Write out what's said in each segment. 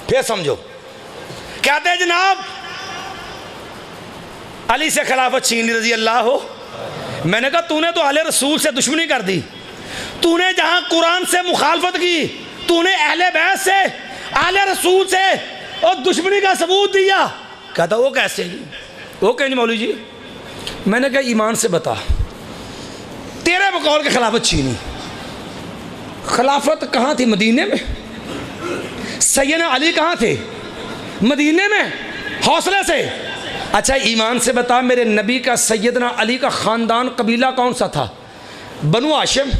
फिर समझो, कहते हैं जनाब अली से खिलाफत छीन ली रजी अल्लाह हो। मैंने कहा तूने तो अहले रसूल से दुश्मनी कर दी, तूने जहां कुरान से मुखालफत की, तूने अहले बैत से, अहले रसूल से और दुश्मनी का सबूत दिया। कहता वो कैसे जी, वो कहेंगे मौलवी जी। मैंने कहा ईमान से बता, तेरे बकौल के खिलाफत छीनी, खिलाफत कहाँ थी? मदीने में। सैयदना अली कहाँ थे? मदीने में, हौसले से। अच्छा ईमान से बता, मेरे नबी का सैयदना अली का ख़ानदान कबीला कौन सा था? बनु हाशिम,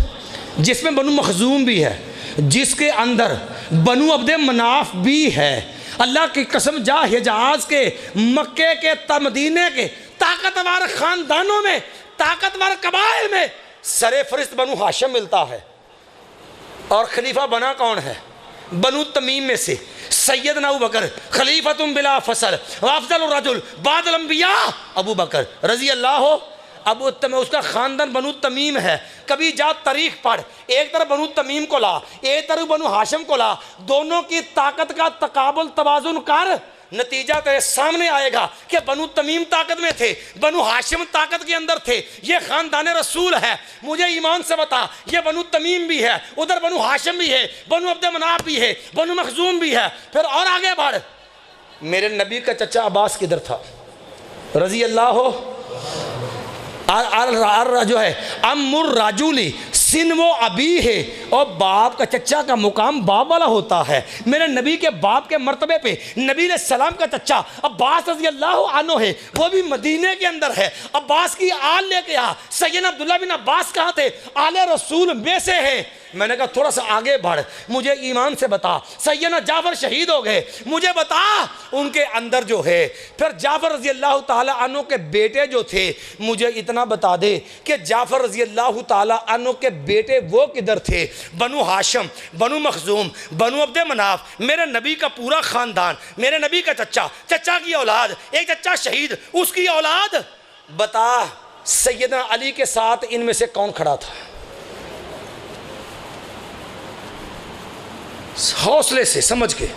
जिसमें बनु मखजूम भी है, जिसके अंदर बनु अब्द मनाफ भी है। अल्लाह की कसम, जा हिजाज के, मक्के के, मदीने के ताकतवर ख़ानदानों में, ताकतवर कबाइल में सरे फरिश्त बनु हाशिम मिलता है। और खलीफा बना कौन है? बनु तमीम में से सैयदना अबू बकर, खलीफतुम बिला फसल अफजल रजुल बादल अंबिया अबू बकर रजी अल्लाह हो। अब उसका ख़ानदान बनु तमीम है। कभी जा तारीख पढ़, एक तरफ बनु तमीम को ला, एक तरफ बनु हाशिम को ला, दोनों की ताकत का तकाबुल तवाज़ुन कर, नतीजा तेरे सामने आएगा कि बनु तमीम ताकत में थे, बनु हाशिम ताकत के अंदर थे। ये ख़ानदान रसूल है। मुझे ईमान से बता, ये बनु तमीम भी है, उधर बनु हाशिम भी है, बनु अब्द मनाफ भी है, बनु मखजूम भी है। फिर और आगे बढ़, मेरे नबी का चचा अब्बास किधर था? रजी अल्लाह हो। जो है अम्मुर राजुली सिन वो अभी है, और बाप का चचा का मुकाम बाप वाला होता है। मेरे नबी के बाप के मर्तबे पे नबी ने सलाम का चचा अब्बास रज़ी अल्लाह अन्हु है, वो भी मदीने के अंदर है। अब्बास की आल लेके आ। सैयदना अब्दुल्ला बिन अब्बास कहाँ थे? आले रसूल में से है। मैंने कहा थोड़ा सा आगे बढ़, मुझे ईमान से बता, सैयदना जाफर शहीद हो गए, मुझे बता उनके अंदर जो है। फिर जाफर रज़ी अल्लाह ताला अन्हु के बेटे जो थे, मुझे इतना बता दे कि जाफर रज़ी अल्लाह ताला अन्हु के बेटे वो किधर थे? बनु हाशिम, बनु मखजूम, बनु अब्द मनाफ, मेरे नबी का पूरा ख़ानदान, मेरे नबी का चचा, चचा की औलाद, एक चचा शहीद, उसकी औलाद। बता सैयदना अली के साथ इनमें से कौन खड़ा था? हौसले से समझ के,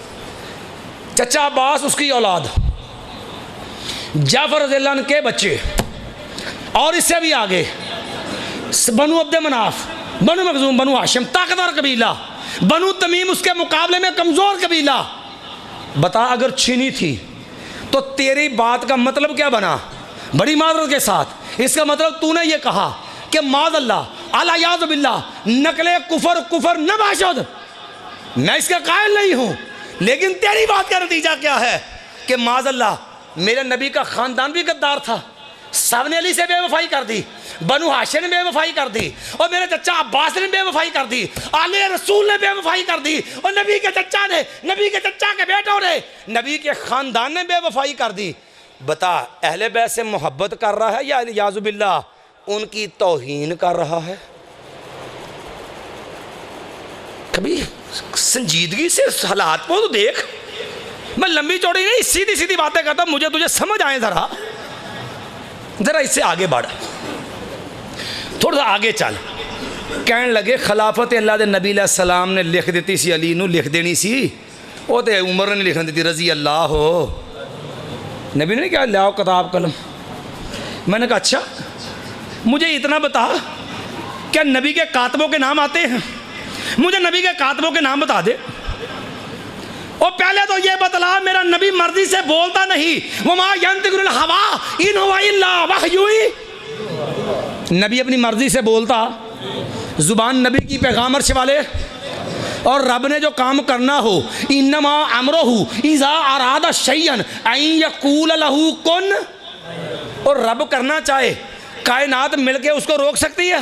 चचा अब्बास उसकी औलाद, जाफर रज़ियल्लाहु अन्हु के बच्चे, और इससे भी आगे बनु अब्द मनाफ, बनु मखजूम, बनु हाशिम ताकतवर कबीला, बनु तमीम उसके मुकाबले में कमज़ोर कबीला। बता अगर छीनी थी तो तेरी बात का मतलब क्या बना? बड़ी माजरत के साथ इसका मतलब तूने ये कहा कि माज़अल्लाह अला याज़ बिल्लाह नकले कुफर कुफर न बाशद। मैं इसका कायल नहीं हूँ, लेकिन तेरी बात का नतीजा क्या है कि माज़अल्लाह मेरे नबी का ख़ानदान भी गद्दार था, सबने अली से बेवफाई कर दी, बनु हाशिम ने बेवफाई कर दी, और मेरे चचा अब्बास ने बेवफाई कर दी, आले रसूल ने बेवफाई कर दी, और नबी के चचा ने, नबी के चचा के बेटों ने, नबी के ख़ानदान ने बेवफाई कर दी। बता अहले बैत से मोहब्बत कर रहा है या याज़ु बिल्लाह उनकी तौहीन कर रहा है? कभी संजीदगी से हालात को तो देख। मैं लंबी चौड़ी नहीं, सीधी सीधी बातें करता, मुझे तुझे समझ आए। ज़रा इससे आगे बढ़, थोड़ा सा आगे चल। कहने लगे खिलाफत अल्लाह दे नबी अलैहि सलाम ने लिख दी सी, अली नू लिख देनी सी, वो तो उमर ने लिखन दी रजी अल्लाह हो। नबी ने क्या लाओ किताब कलम। मैंने कहा अच्छा मुझे इतना बता, क्या नबी के कातबों के नाम आते हैं? मुझे नबी के कातबों के नाम बता दे। और पहले तो ये बतला, मेरा नबी मर्जी से बोलता नहीं, वमा यंतिकुल हवा इन हुवा इल्ला वहयुई। नबी अपनी मर्जी से बोलता, जुबान नबी की पैगाम अर्श वाले, और रब ने जो काम करना हो, इन्नमा अमरुहु इज़ा अरादा शैयन अन यक़ूल लहू कुन। और रब करना चाहे, कायनात मिलके उसको रोक सकती है?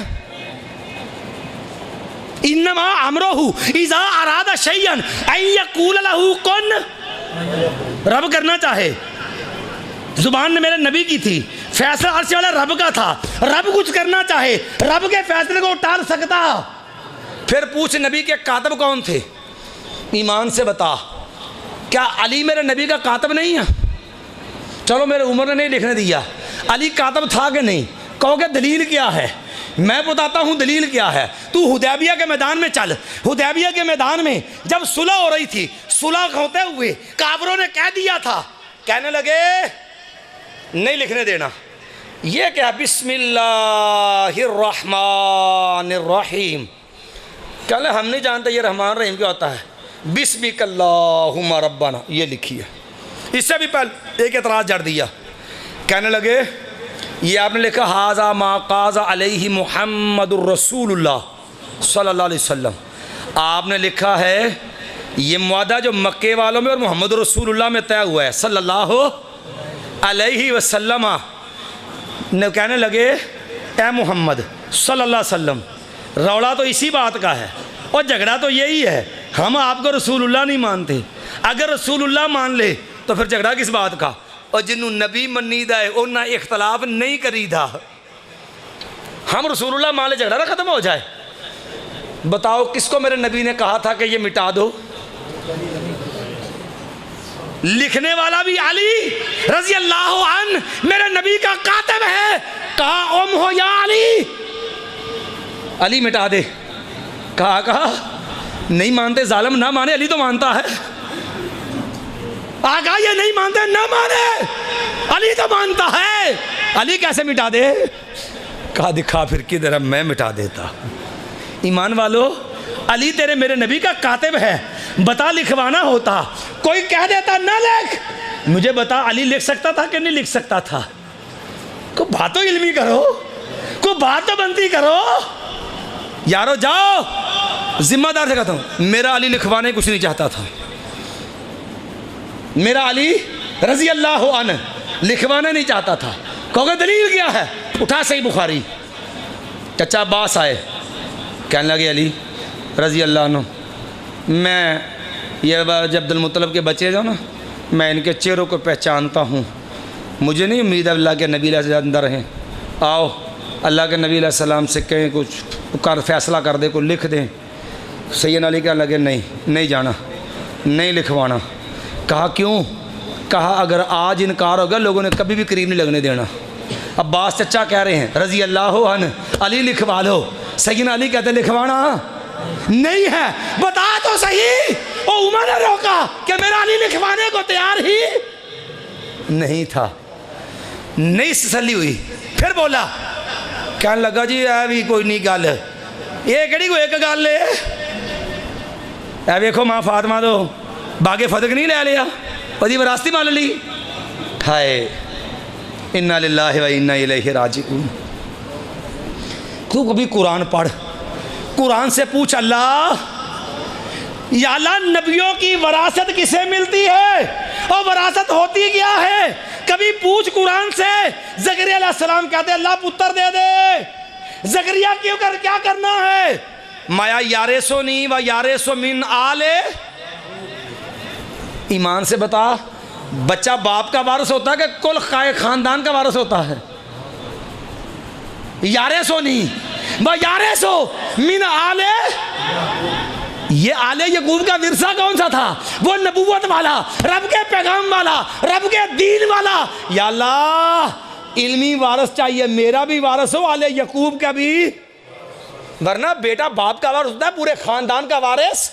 इन्नमा अमरुहु इज़ा अरादा शैयन अन यक़ूल लहू कुन। रब करना चाहे, जुबान ने मेरे नबी की थी, फैसला अर्श वाला रब का था। रब कुछ करना चाहे, रब के फैसले को टाल सकता। फिर पूछ नबी के कातब कौन थे? ईमान से बता, क्या अली मेरे नबी का कातब नहीं है? चलो मेरे उमर ने नहीं लिखने दिया, अली कातब था कि नहीं? कहोगे दलील क्या है? मैं बताता हूँ दलील क्या है। तू हुदैबिया के मैदान में चल। हुदैबिया के मैदान में जब सुलह हो रही थी, सुलह होते हुए काफिरों ने कह दिया था, कहने लगे नहीं लिखने देना। ये क्या, बिस्मिल्लाहिर्रहमानिर्रहीम। कहले हम नहीं जानते ये रहमान रहीम क्या होता है। बिस्मिकल्लाहुम्मा रब्बाना ये लिखी है। इससे भी पहले एक एतराज़ जड़ दिया, कहने लगे ये आपने लिखा हाजा मा काज़ा अलैहि मुहम्मदुर रसूलुल्लाह सल्लल्लाहु अलैहि वसल्लम। आपने लिखा है ये मुआदा जो मक्के वालों में और मोहम्मद रसूलुल्लाह में तय हुआ है सल्लल्लाहु अलैहि वसल्लम। ने कहने लगे ए मोहम्मद सल्लल्लाहु अलैहि वसल्लम, रौला तो इसी बात का है और झगड़ा तो यही है, हम आपको रसूलुल्लाह नहीं मानते। अगर रसूलुल्लाह मान ले तो फिर झगड़ा किस बात का। और जिन्हों नबी मनीदा है उन्हें इख्तलाफ नहीं करीदा। हम रसूलुल्लाह मान ले झगड़ा ना ख़त्म हो जाए। बताओ किसको मेरे नबी ने कहा था कि ये मिटा दो। लिखने वाला भी अली रजी अल्लाह अन मेरे नबी का कातिब है। कहा ओम हो या अली, अली मिटा दे। कहा नहीं मानते, जालिम ना माने, अली तो मानता है। आगा ये नहीं मानते ना माने, अली तो मानता है, अली कैसे मिटा दे। कहा दिखा फिर किधर, मैं मिटा देता। ईमान वालो, अली तेरे मेरे नबी का कातिब है, बता लिखवाना होता। कोई कह देता ना लिख, मुझे बता अली लिख सकता था कि नहीं लिख सकता था। को बात तो इल्मी करो, को बात तो बनती करो यारो। जाओ जिम्मेदार से कहता हूँ, मेरा अली लिखवाने कुछ नहीं चाहता था। मेरा अली रजी अल्लाह अन्हु लिखवाना नहीं चाहता था। कहोगे दलील क्या है, उठा सही बुखारी। चचा अब्बास आए, कहने लगे अली रजी अल्लाह अन्हु, मैं ये जब अब्दुल मुत्तलिब के बच्चे जो ना, मैं इनके चेहरों को पहचानता हूँ। मुझे नहीं उम्मीद अल्लाह के नबी से अंदर हैं। आओ अल्लाह के नबी सलाम से कहें कुछ कर फैसला कर दे, कुछ लिख दें। सैयद अली कहने लगे नहीं जाना, नहीं लिखवाना। कहा क्यों। कहा अगर आज इनकार होगा लोगों ने कभी भी करीब नहीं लगने देना। अब्बास चचा कह रहे हैं रजी अल्लाह अन्हु अली लिखवा लो। सैयद अली कहते लिखवाना नहीं है, बता तो सही। ओ उमर ने रोका कि मेरा अली लिखवाने को तैयार ही नहीं था। नहीं तसल्ली हुई, फिर बोला, कहने लगा जी ऐ भी कोई नहीं गल, ये केड़ी कोई एक गल है। ऐ वेखो मां फातिमा तो बागे फतक नहीं ले लिया, वही विरासती मान ली। हाय इन्ना लिल्लाहि व इन्ना इलैहि राजिऊन। तू कभी कुरान पढ़, कुरान से पूछ अल्लाह या अल्लाह नबियों की वरासत किसे मिलती है और वरासत होती क्या है। कभी पूछ कुरान से। ज़करिया अलैहिस्सलाम कहते अल्लाह पुत्र दे दे। ज़करिया क्यों कर क्या करना है। माया यारे सो नी व यारे सो मिन आले। ईमान से बता, बच्चा बाप का वारिस होता है कि कुल खानदान का वारिस होता है। यारे सो नी व यारे सो मिन आले। ये आले यकूब का विरसा कौन सा था, वो नबूवत वाला, रब के पैगाम वाला, रब के दीन वाला। या अल्लाह इल्मी वारिस चाहिए, मेरा भी वारिस हो, आले यकूब का भी। वरना बेटा बाप का वारिस होता है, पूरे खानदान का वारिस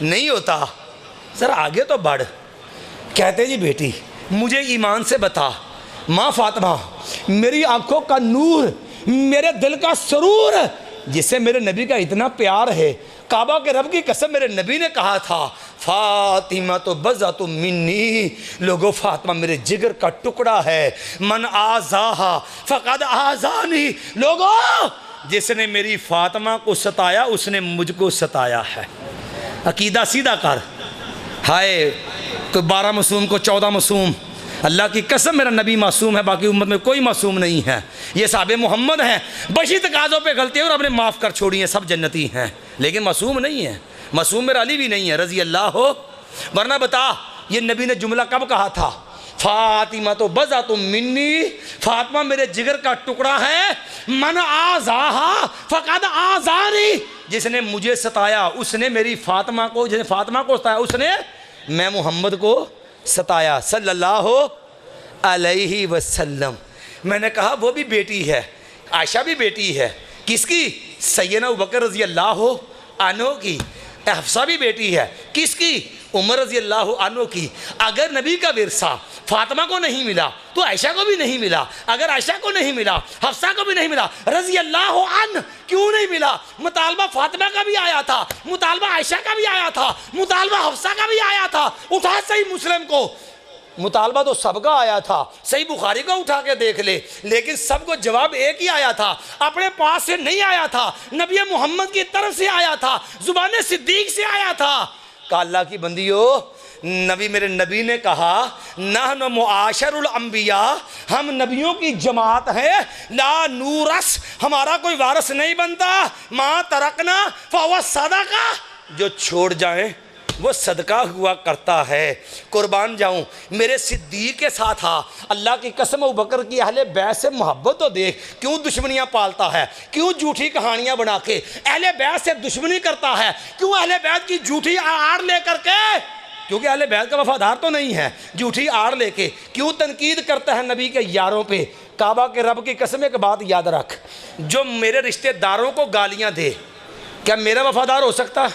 नहीं होता। सर आगे तो बढ़। कहते जी बेटी मुझे ईमान से बता, माँ फातिमा मेरी आंखों का नूर, मेरे दिल का सरूर, जिससे मेरे नबी का इतना प्यार है। काबा के रब की कसम मेरे नबी ने कहा था फातिमा तो बज़ा तो मिन्नी। लोगों फातिमा मेरे जिगर का टुकड़ा है। मन आज़ाहा फ़क़द आज़ानी। लोगों जिसने मेरी फातिमा को सताया उसने मुझको सताया है। अकीदा सीधा कर। हाय कोई 12 मासूम को 14 मासूम, अल्लाह की कसम मेरा नबी मासूम है, बाकी उम्मत में कोई मासूम नहीं है। ये साहबे मोहम्मद हैं, बशी तकाज़ों पे गलती है और आपने माफ़ कर छोड़ी है, सब जन्नती हैं, लेकिन मासूम नहीं है। मासूम मेरा अली भी नहीं है रज़ी अल्लाह हो। वरना बता ये नबी ने जुमला कब कहा था। फातिमा तो बज़ा तुम मिन्नी, फातिमा मेरे जिगर का टुकड़ा है। मन आज़ाहा फ़क़द आज़ानी। जिसने मुझे सताया उसने मेरी फातिमा को, जिसने फातिमा को सताया उसने मैं मोहम्मद को सताया सल्लल्लाहु अलैहि वसल्लम। मैंने कहा वो भी बेटी है, आयशा भी बेटी है, किसकी? सैयदना अबू बकर रज़ी अल्लाह अन्हु की। हफ्सा भी बेटी है किसकी? उमर रज़ी अल्लाह अन्हु की। अगर नबी का विरसा फातिमा को नहीं मिला तो आयशा को भी नहीं मिला, अगर आयशा को नहीं मिला हफ्सा को भी नहीं मिला, रज़ी अल्लाह अन्हा क्यों नहीं मिला? मुतालबा फातिमा का भी आया था, मुतालबा आयशा का भी आया था, मुतालबा हफ्सा का भी आया था। उठा सही मुस्लिम को, मुतालबा तो सबका आया था, सही बुखारी को उठा के देख ले, लेकिन सबको जवाब एक ही आया था, अपने पास से नहीं आया था, नबी मोहम्मद की तरफ से आया था, जुबान सिद्दीक से आया था। कहा अल्लाह की बंदियो, नबी मेरे नबी ने कहा नहनु मुआशरुल अंबिया, हम नबियों की जमात है, ला नूरस, हमारा कोई वारिस नहीं बनता, माँ तरकना फहुवा सदका, जो छोड़ जाए वो सदका हुआ करता है। कुर्बान जाऊं, मेरे सिद्दीक के साथ हा, अल्लाह की कसम अबू बकर की अहले बैत से मोहब्बत तो देख, क्यों दुश्मनियां पालता है, क्यों झूठी कहानियां बना के अहले बैत से दुश्मनी करता है, क्यों अहले बैत की झूठी आड़ लेकर के, क्योंकि अहले बैत का वफादार तो नहीं है, झूठी आड़ लेके क्यों तनकीद करता है नबी के यारों पे। काबा के रब की कसम एक बात याद रख, जो मेरे रिश्तेदारों को गालियां दे, क्या मेरा वफादार हो सकता?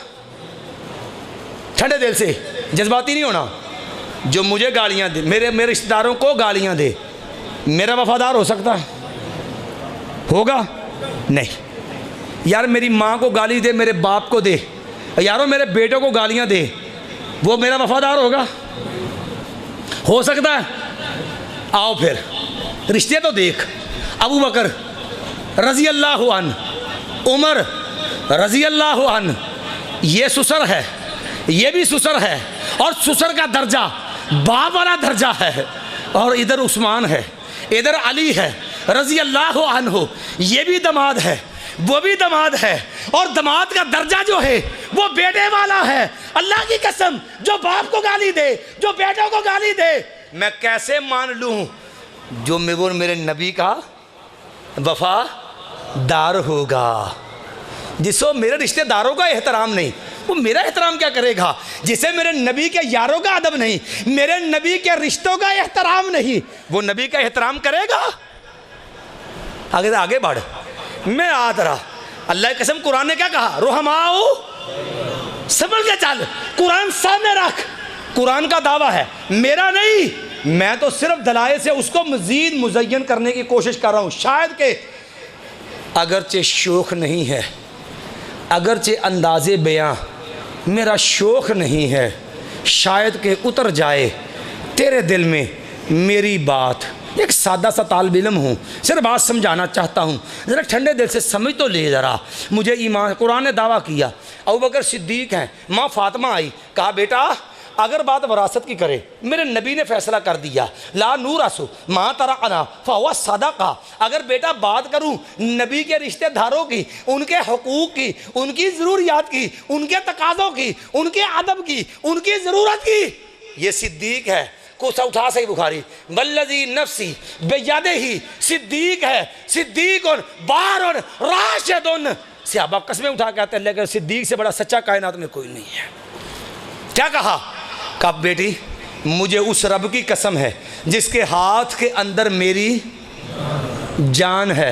ठंडे दिल से, जज्बाती नहीं होना। जो मुझे गालियां दे, मेरे रिश्तेदारों को गालियां दे, मेरा वफादार हो सकता होगा? नहीं। यार मेरी माँ को गाली दे, मेरे बाप को दे, यारों मेरे बेटों को गालियां दे, वो मेरा वफादार होगा? हो सकता है? आओ फिर रिश्ते तो देख, अबू बकर रज़ी अल्लाह अन्हु, उमर रज़ी अल्लाह अन्हु, ये ससुर है, ये भी ससुर है, और ससुर का दर्जा बाप वाला दर्जा है, और इधर उस्मान है, इधर अली है रज़ी अल्लाह अन्हु, ये भी दामाद है, वो भी दामाद है, और दामाद का दर्जा जो है वो बेटे वाला है। अल्लाह की कसम, जो बाप को गाली दे, जो बेटों को गाली दे, मैं कैसे मान लूँ जो वो मेरे नबी का वफादार होगा। जिसको मेरे रिश्तेदारों का एहतराम नहीं, वो मेरा एहतराम क्या करेगा? जिसे मेरे नबी के यारों का अदब नहीं, मेरे नबी के रिश्तों का एहतराम नहीं, वो नबी का एहतराम करेगा? आगे बढ़, मैं आता रहा। अल्लाह की कसम, कुरान ने क्या कहा? रुहमाओ, संभल के चल, कुरान सामने रख। कुरान का दावा है, मेरा नहीं, मैं तो सिर्फ दलाइल से उसको मजीद मुज़य्यन करने की कोशिश कर रहा हूँ। शायद के अगरचे शौक़ नहीं है, अगरचे अंदाज़े बयां मेरा शौक़ नहीं है, शायद के उतर जाए तेरे दिल में मेरी बात। एक सादा सा तालिब इल्म हूँ, सिर्फ बात समझाना चाहता हूँ, ज़रा ठंडे दिल से समझ तो ले ज़रा। मुझे ईमान, कुरान ने दावा किया, अबू बकर सिद्दीक हैं, माँ फातिमा आई, कहा बेटा अगर बात वरासत की करे, मेरे नबी ने फैसला कर दिया, ला नूर आसो माँ तरा अना फहुवा सदका, अगर बेटा बात करूँ नबी के रिश्तेदारों की, उनके हकूक़ की, उनकी ज़रूरियात की, उनके तकाज़ों की, उनके अदब की, उनकी ज़रूरत की, ये सिद्दीक है। कुछ उठा सही बुखारी, वल्लज़ी नफ्सी बेयदे ही, सिद्दीक है, सिद्दीक बार राशिदुन। सहाबा कसमें उठा कहते हैं, लेकिन सिद्दीक से बड़ा सच्चा कायनात में कोई नहीं है। क्या कहा? कहा बेटी मुझे उस रब की कसम है जिसके हाथ के अंदर मेरी जान है,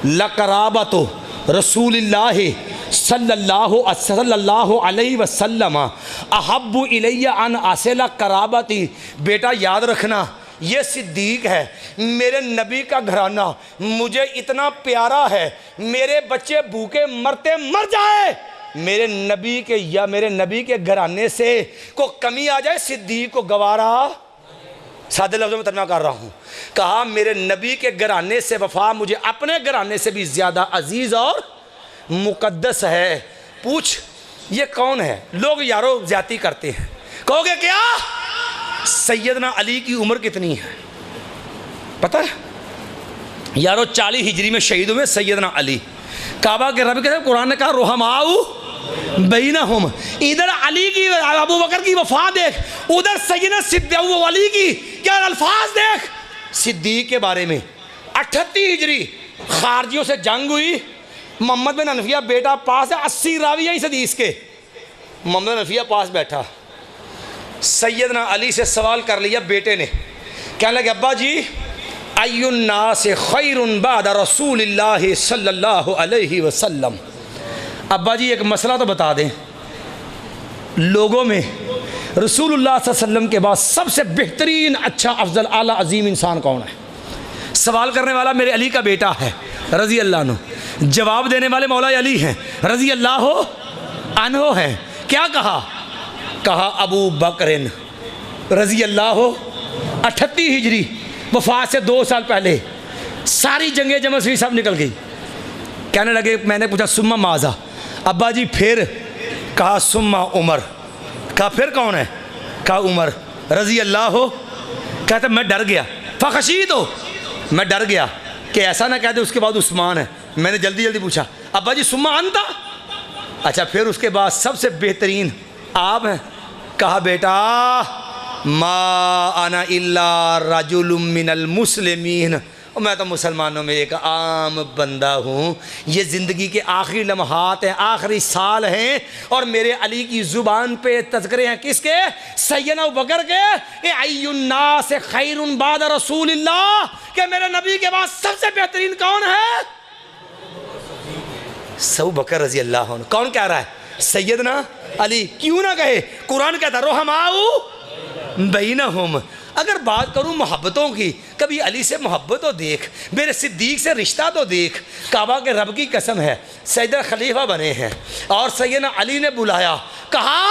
लक़राबतो रसूलिल्लाहि सल्लल्लाहु अलैहि वसल्लम अहब्बु इलैया अन असिला कराबती। बेटा याद रखना, ये सिद्दीक है, मेरे नबी का घराना मुझे इतना प्यारा है, मेरे बच्चे भूखे मरते मर जाए, मेरे नबी के या मेरे नबी के घराने से को कमी आ जाए, सिद्दीक को गवारा। सादे लफ्ज़ों में तर्जुमा कर रहा हूँ, कहा मेरे नबी के घराने से वफा मुझे अपने घराने से भी ज़्यादा अजीज़ और मुक़द्दस है। पूछ ये कौन है? लोग यारो ज़्यादती करते हैं, कहोगे क्या? सैयदना अली की उम्र कितनी है पता है यारो? 40 हिजरी में शहीद हुए सैयदना अली। काबा के रब के कुरान ने कहा रुहमाउ बैनहुम, इधर अली की अबू बकर की वफा देख, उधर सैयदना सिद्दीक अली की क्या अल्फाज देख। सिद्दीक के बारे में 38 हिजरी खारजियों से जंग हुई, मोहम्मद बिन हनफिया बेटा पास है, 80 राविया इस हदीस के, मोहम्मद बिन हनफिया पास बैठा, सैयदना अली से सवाल कर लिया बेटे ने, कहने लगे अब्बा जी अय्युन्नास खैरुन बाद रसूलिल्लाह सल्लल्लाहु अलैहि वसल्लम। अब्बा जी एक मसला तो बता दें, लोगों में रसूलुल्लाह सल्लल्लाहु अलैहि वसल्लम के बाद सबसे बेहतरीन अच्छा अफजल आला अजीम इंसान कौन है? सवाल करने वाला मेरे अली का बेटा है रज़ी अल्लाह अन्हु, जवाब देने वाले मौला अली हैं रज़ी अल्लाह अन्हु हैं। क्या कहा? कहा अबू बकरिन रज़ी अल्लाह 38 हिजरी, वफ़ात से 2 साल पहले सारी जंगें जमल से सब निकल गई। कहने लगे, मैंने पूछा सुम्मा माजा, अब्बा जी फिर? कहा सुम्मा उमर। कहा फिर कौन है? कहा उमर रज़ी अल्लाह हो। कहते मैं डर गया, फ़ख़शीद हो, मैं डर गया कि ऐसा ना कह दे उसके बाद उस्मान है। मैंने जल्दी जल्दी पूछा अब्बा जी सुम्मा अंता? अच्छा फिर उसके बाद सबसे बेहतरीन आप हैं। कहा बेटा मा अना इल्ला रजुलुम मिनल मुस्लिमीन, मैं तो मुसलमानों में एक आम बंदा हूँ। ये ज़िंदगी के आखिरी लम्हात हैं, आखिरी साल हैं, और मेरे अली की ज़ुबान पे तज़किरे हैं किसके? सैयदना अबू बकर के। अय्युन्नास खैरुन बाद रसूलिल्लाह, के मेरे नबी के बाद सबसे बेहतरीन कौन है? अबू बकर रज़ी अल्लाह अन्हु। कौन कह रहा है? सैयदना अली। क्यों ना कहे? कुरान कहता रुहमाउ बैनहुम। अगर बात करूँ मोहब्बतों की, कभी अली से मोहब्बत तो देख, मेरे सिद्दीक से रिश्ता तो देख। काबा के रब की कसम है, सैयद खलीफा बने हैं और सैयदना अली ने बुलाया, कहा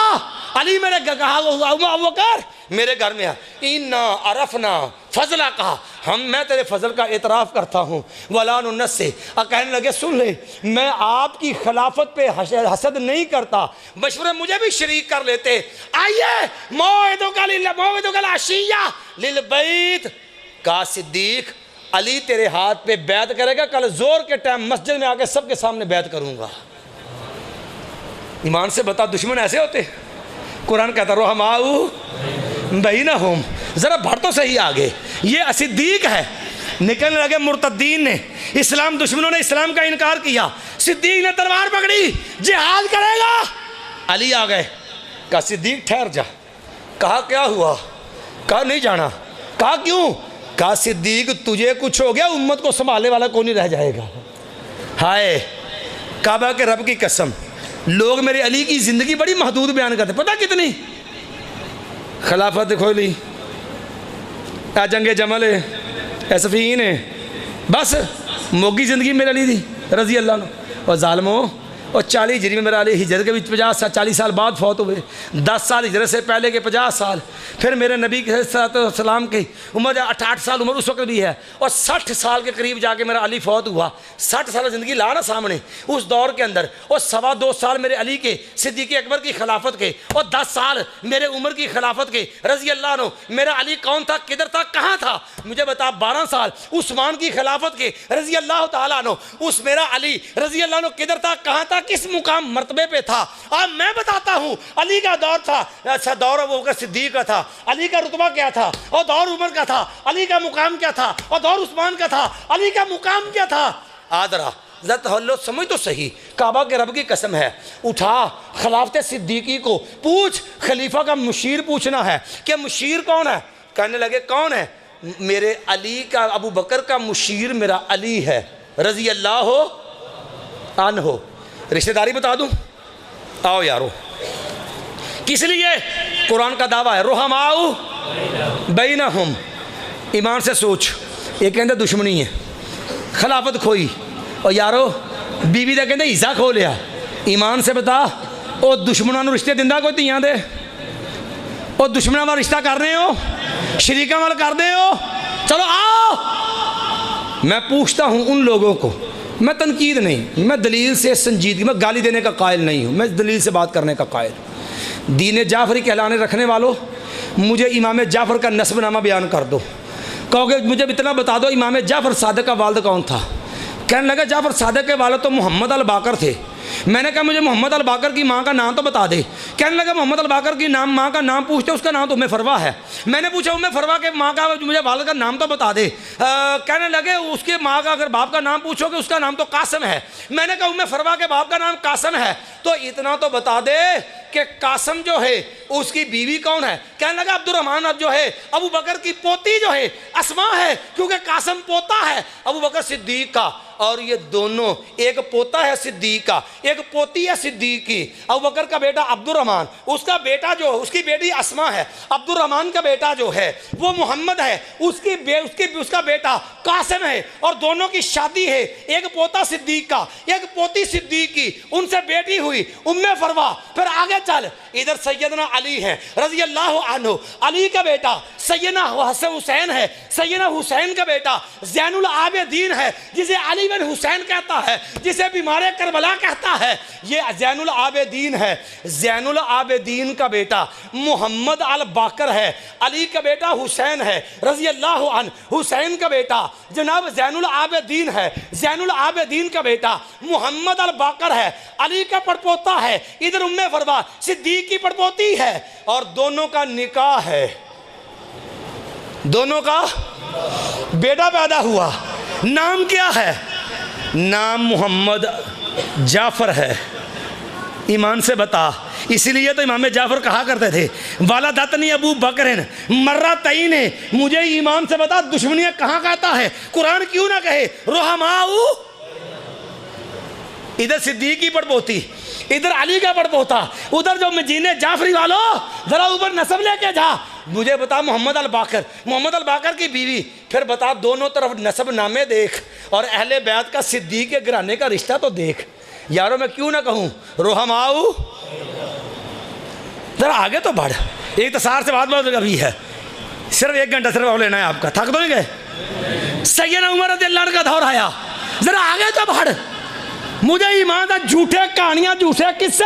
अली मेरे कहा अबू बकर मेरे घर में आ। इन्ना अरफना फजला, कहा मैं तेरे फजल का एतराफ़ करता हूँ। वलानुन्नस से कहने लगे सुन ले, मैं आपकी खिलाफत पे हसद नहीं करता, मशवरे मुझे भी शरीक कर लेते। आइए मौइदुका अशिया लिल बैत। का सिद्दीक अली तेरे हाथ पे बैत करेगा, कल जोर के टाइम मस्जिद में आके सबके सामने बैत करूँगा। ईमान से बता, दुश्मन ऐसे होते? कुरान कहता रोहमाऊ बैनहुम। ज़रा बढ़ तो सही आगे। ये सिद्दीक है। निकलने लगे मुर्तद्दीन ने, इस्लाम दुश्मनों ने इस्लाम का इनकार किया। सिद्दीक ने तलवार पकड़ी, जिहाद करेगा। अली आ गए, कहा सिद्दीक ठहर जा। कहा क्या हुआ? कहा नहीं जाना। कहा क्यों? कहा सिद्दीक तुझे कुछ हो गया, उम्मत को संभालने वाला कौन नहीं रह जाएगा। हाय काबा के रब की कसम, लोग मेरे अली की ज़िंदगी बड़ी महदूद बयान करते, पता कितनी? खिलाफत खोली, जंगे जमल है, सफ़ीन है, बस मोगी ज़िंदगी मेरे अली दी रज़ी अल्लाह अन्हु। और ज़ालिमों, और 40 हिजरी में मेरा अली हिजरत के बीच 40 साल बाद फौत हुए। 10 साल हिजरत से पहले के 50 साल। फिर मेरे नबी के सलाम की उम्र 8 साल उम्र उस वक्त भी है, और 60 साल के करीब जाके मेरा अली फौत हुआ। 60 साल ज़िंदगी ला ना सामने उस दौर के अंदर, और 2.25 साल मेरे अली के सिद्दीक़ अकबर की खिलाफत के, और 10 साल मेरे उम्र की खिलाफत के रज़ी अल्लाह अन्हु। मेरा अली कौन था, किधर था, कहाँ था? मुझे बता। 12 साल उस्मान की खिलाफत के रज़ी अल्लाह तआला अन्हु। उस मेरा अली रज़ी अल्लाह अन्हु किधर था, कहाँ था, किस मुकाम मर्तबे पे था? अब मैं बताता हूँ। अली का दौर था, अच्छा दौर अबू बकर सिद्दीक का था, अली का रुतबा क्या था, और दौर उमर का था, अली का मुकाम क्या था, और दौर उस्मान का था, अली का मुकाम क्या था? आदरा ज़रा समझ तो सही। काबा के रब की कसम है, उठा खिलाफत सिद्दीकी को पूछ, खलीफा का मुशीर पूछना है कि मुशीर कौन है? कहने लगे कौन है? मेरे अली का, अबू बकर का मुशीर मेरा अली है रज़ी अल्लाह अन्हु। रिश्तेदारी बता दूं? आओ यारो, किस लिए? कुरान का दावा है रुहमाउ बैनहुम। ईमान से सोच, ये कहते दुश्मनी है, खिलाफत खोई, और यारो बीवी का कहते हिस्सा खो लिया। ईमान से बता, और दुश्मनों को रिश्ते दिंदा कोई धियां दे? और दुश्मनों वाला रिश्ता कर रहे हो, शरीका वाल कर रहे हो? चलो आओ। मैं पूछता हूँ उन लोगों को, मैं तनकीद नहीं, मैं दलील से संजीदगी, मैं गाली देने का कायल नहीं हूँ, मैं दलील से बात करने का कायल। दीन जाफरी कहलाने रखने वालों, मुझे इमाम जाफ़र का नस्बनामा बयान कर दो। कहोगे मुझे इतना बता दो इमाम जाफ़र सादिक का वालिद कौन था? कहने लगा जाफ़र सादिक के वालिद तो मोहम्मद अल बाकर थे। मैंने कहा मुझे मोहम्मद अल बाकर की माँ का नाम तो बता दे। कहने लगा मोहम्मद अल बाकर की नाम माँ का नाम पूछते, उसका नाम तो उम्मे फरवा है। मैंने पूछा उम्मे फरवा के माँ का मुझे वालिद का नाम तो बता दे। कहने लगे उसके माँ का अगर बाप का नाम पूछोगे उसका नाम तो कासिम है। मैंने कहा उम्मे फरवा के बाप का नाम कासिम है तो इतना तो बता दे कि कासिम जो है उसकी बीवी कौन है। कहने लगा अब्दुर्रहमान अब जो है अबू बकर की पोती जो है अस्मा है, क्योंकि कासिम पोता है अबू बकर सिद्दीक का, और ये दोनों एक पोता है सिद्दीक का, एक पोती है सिद्दीक की। अबू बकर का बेटा अब्दुर्रहमान, उसका बेटा जो उसकी बेटी अस्मा है, अब्दुर्रहमान का बेटा जो है वो मोहम्मद है, उसका बेटा कासिम है, और दोनों की शादी है, एक पोता सिद्दीक का एक पोती सिद्दीक की, उनसे बेटी हुई उम्मे फरवा। फिर आगे चल, इधर सैयदना अली है रजी अल्लाह अन्हु, अली का बेटा सैयदना हुसैन है, सैयदना हुसैन का बेटा ज़ैनुल आबिदीन है जिसे अली बिन हुसैन कहता है, जिसे बीमारे करबला कहता है, ये ज़ैनुल आबिदीन है। ज़ैनुल आबिदीन का बेटा मोहम्मद अल बाकर है, अली का बेटा हुसैन है रजी अल्लाह अन्हु, हुसैन का बेटा जनाब ज़ैनुल आबिदीन है, ज़ैनुल आबिदीन का बेटा मोहम्मद अल बाकर है, अली का पड़पोता है, इधर उम्मे फरवा सिद्दीक की पड़पोती है, और दोनों का निकाह है, दोनों का बेटा पैदा हुआ। नाम क्या है? नाम मोहम्मद जाफ़र है। ईमान से बता, इसीलिए तो इमाम जाफ़र कहा करते थे वाला दतनी अबू बकरन मर्रा तईन है। मुझे ईमान से बता दुश्मनियाँ कहाँ कहता है, कुरान क्यों ना कहे रोहमाऊ। इधर सिद्दीक की पड़पोती, इधर अली का पड़पोता, उधर जो मदीने जाफरी वालों जरा ऊपर नस्ब लेके जा। मुझे बता मोहम्मद अल बाकर, मोहम्मद अल बाकर की बीवी, फिर बता दोनों तरफ नस्ब नामे देख, और अहले बैत का सिद्दीक के घराने का रिश्ता तो देख। यारों मैं क्यों ना कहूँ रोहमाऊ। जरा आगे तो बढ़, एक तसार से बात बहुत अभी है, सिर्फ 1 घंटा सिर्फ और लेना है आपका, थक तो नहीं गए। सैयदना उमर रज़ियल्लाहु अन्हु का दौर आया, जरा आगे तो बढ़। मुझे ईमान था झूठे कहानियां झूठे किस्से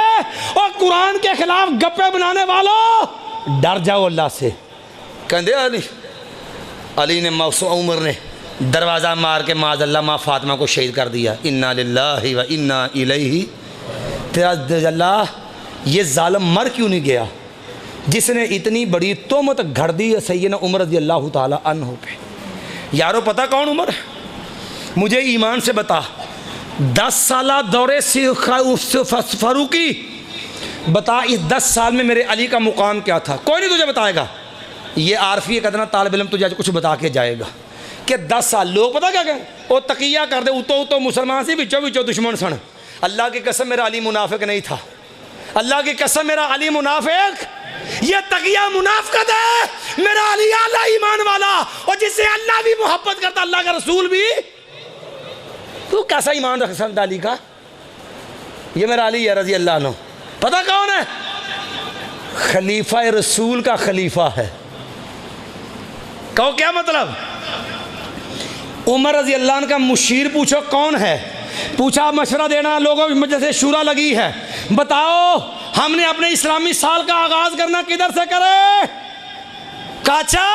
और कुरान के खिलाफ गप्पे बनाने वालों डर जाओ अल्लाह से। कहते अली ने उमर ने दरवाज़ा मार के माज़अल्लाह माँ फातिमा को शहीद कर दिया। इन्ना लिल्लाहि व इन्ना इलैहि। तेरा अल्लाह ये जालिम मर क्यों नहीं गया जिसने इतनी बड़ी तोहमत घड़ दी है सैयदना उमर रज़ियल्लाहु ताला अन्हु पे। यारो पता कौन उमर? मुझे ईमान से बता, 10 साला दौरे फारूकी बता, इस 10 साल में मेरे अली का मुकाम क्या था? कोई नहीं तुझे बताएगा। ये आरफी एक अदना तालिब इल्म तुझे कुछ बता के जाएगा कि 10 साल लोग पता क्या कहें, वो तकिया कर दे उतो मुसलमान से बिचो बिचो दुश्मन सन। अल्लाह की कसम मेरा अली मुनाफिक नहीं था, अल्लाह की कसम मेरा अली मुनाफिक, ये तकिया मुनाफिकत है। मेरा अली आला ईमान वाला, और जिससे अल्लाह भी मोहब्बत करता अल्लाह का रसूल भी। तो कैसा ईमान रख सकता अली का? ये मेरा अली है रजी अल्लाह अन्हु। पता कौन है? खलीफा रसूल का खलीफा है। कहो क्या मतलब? उमर रजी अल्लाह अन्हु का मुशीर पूछो कौन है? पूछा मशवरा देना लोगों की जैसे शूरा लगी है, बताओ हमने अपने इस्लामी साल का आगाज करना किधर से करें? काचा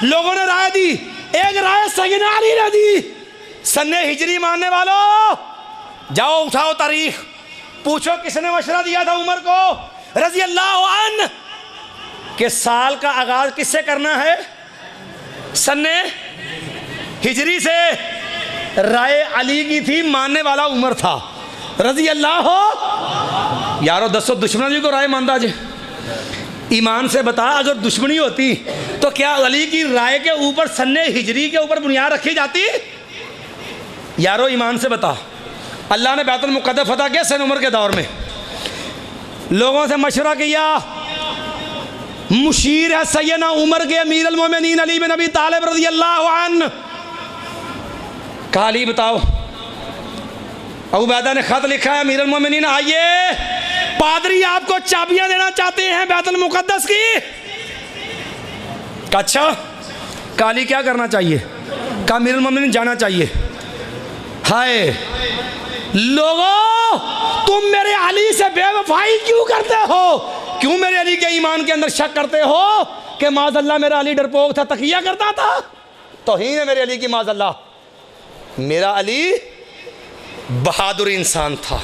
लोगों ने राय दी, एक राय सैयदना अली ने दी। सन्ने हिजरी मानने वालों जाओ उठाओ तारीख, पूछो किसने मशवरा दिया था उमर को रजी अल्लाह अन्हु के साल का आगाज किससे करना है? सन्ने हिजरी से। राय अली की थी, मानने वाला उमर था रजी अल्लाह हो। यारो दसो दुश्मन जी को राय मानता जे? ईमान से बता, अगर दुश्मनी होती तो क्या अली की राय के ऊपर सन्ने हिजरी के ऊपर बुनियाद रखी जाती? यारो ईमान से बता, अल्लाह ने बैतुल मुक़द्दस फतह किया सन उमर के दौर में, लोगों से मशवरा किया, मुशीर है सैयदना उमर के अमीर अल मोमिनीन अली बिन अबी तालिब रज़ी अल्लाह अन्हु। कहा अली बताओ, अबू बैदा ने खत लिखा है अमीर अल मोमिनीन आइए, पादरी आपको चाबियां देना चाहते हैं बैतुल मुक़द्दस की। अच्छा कहा अली क्या करना चाहिए? कहा अमीर अल मोमिनीन जाना चाहिए। हाय लोगों, तुम मेरे अली से बेवफाई क्यों करते हो? क्यों मेरे अली के ईमान के अंदर शक करते हो कि माज़अल्लाह मेरा अली डरपोक था, तकिया करता था? तौहीन है मेरे अली की माज़अल्लाह। मेरा अली बहादुर इंसान था।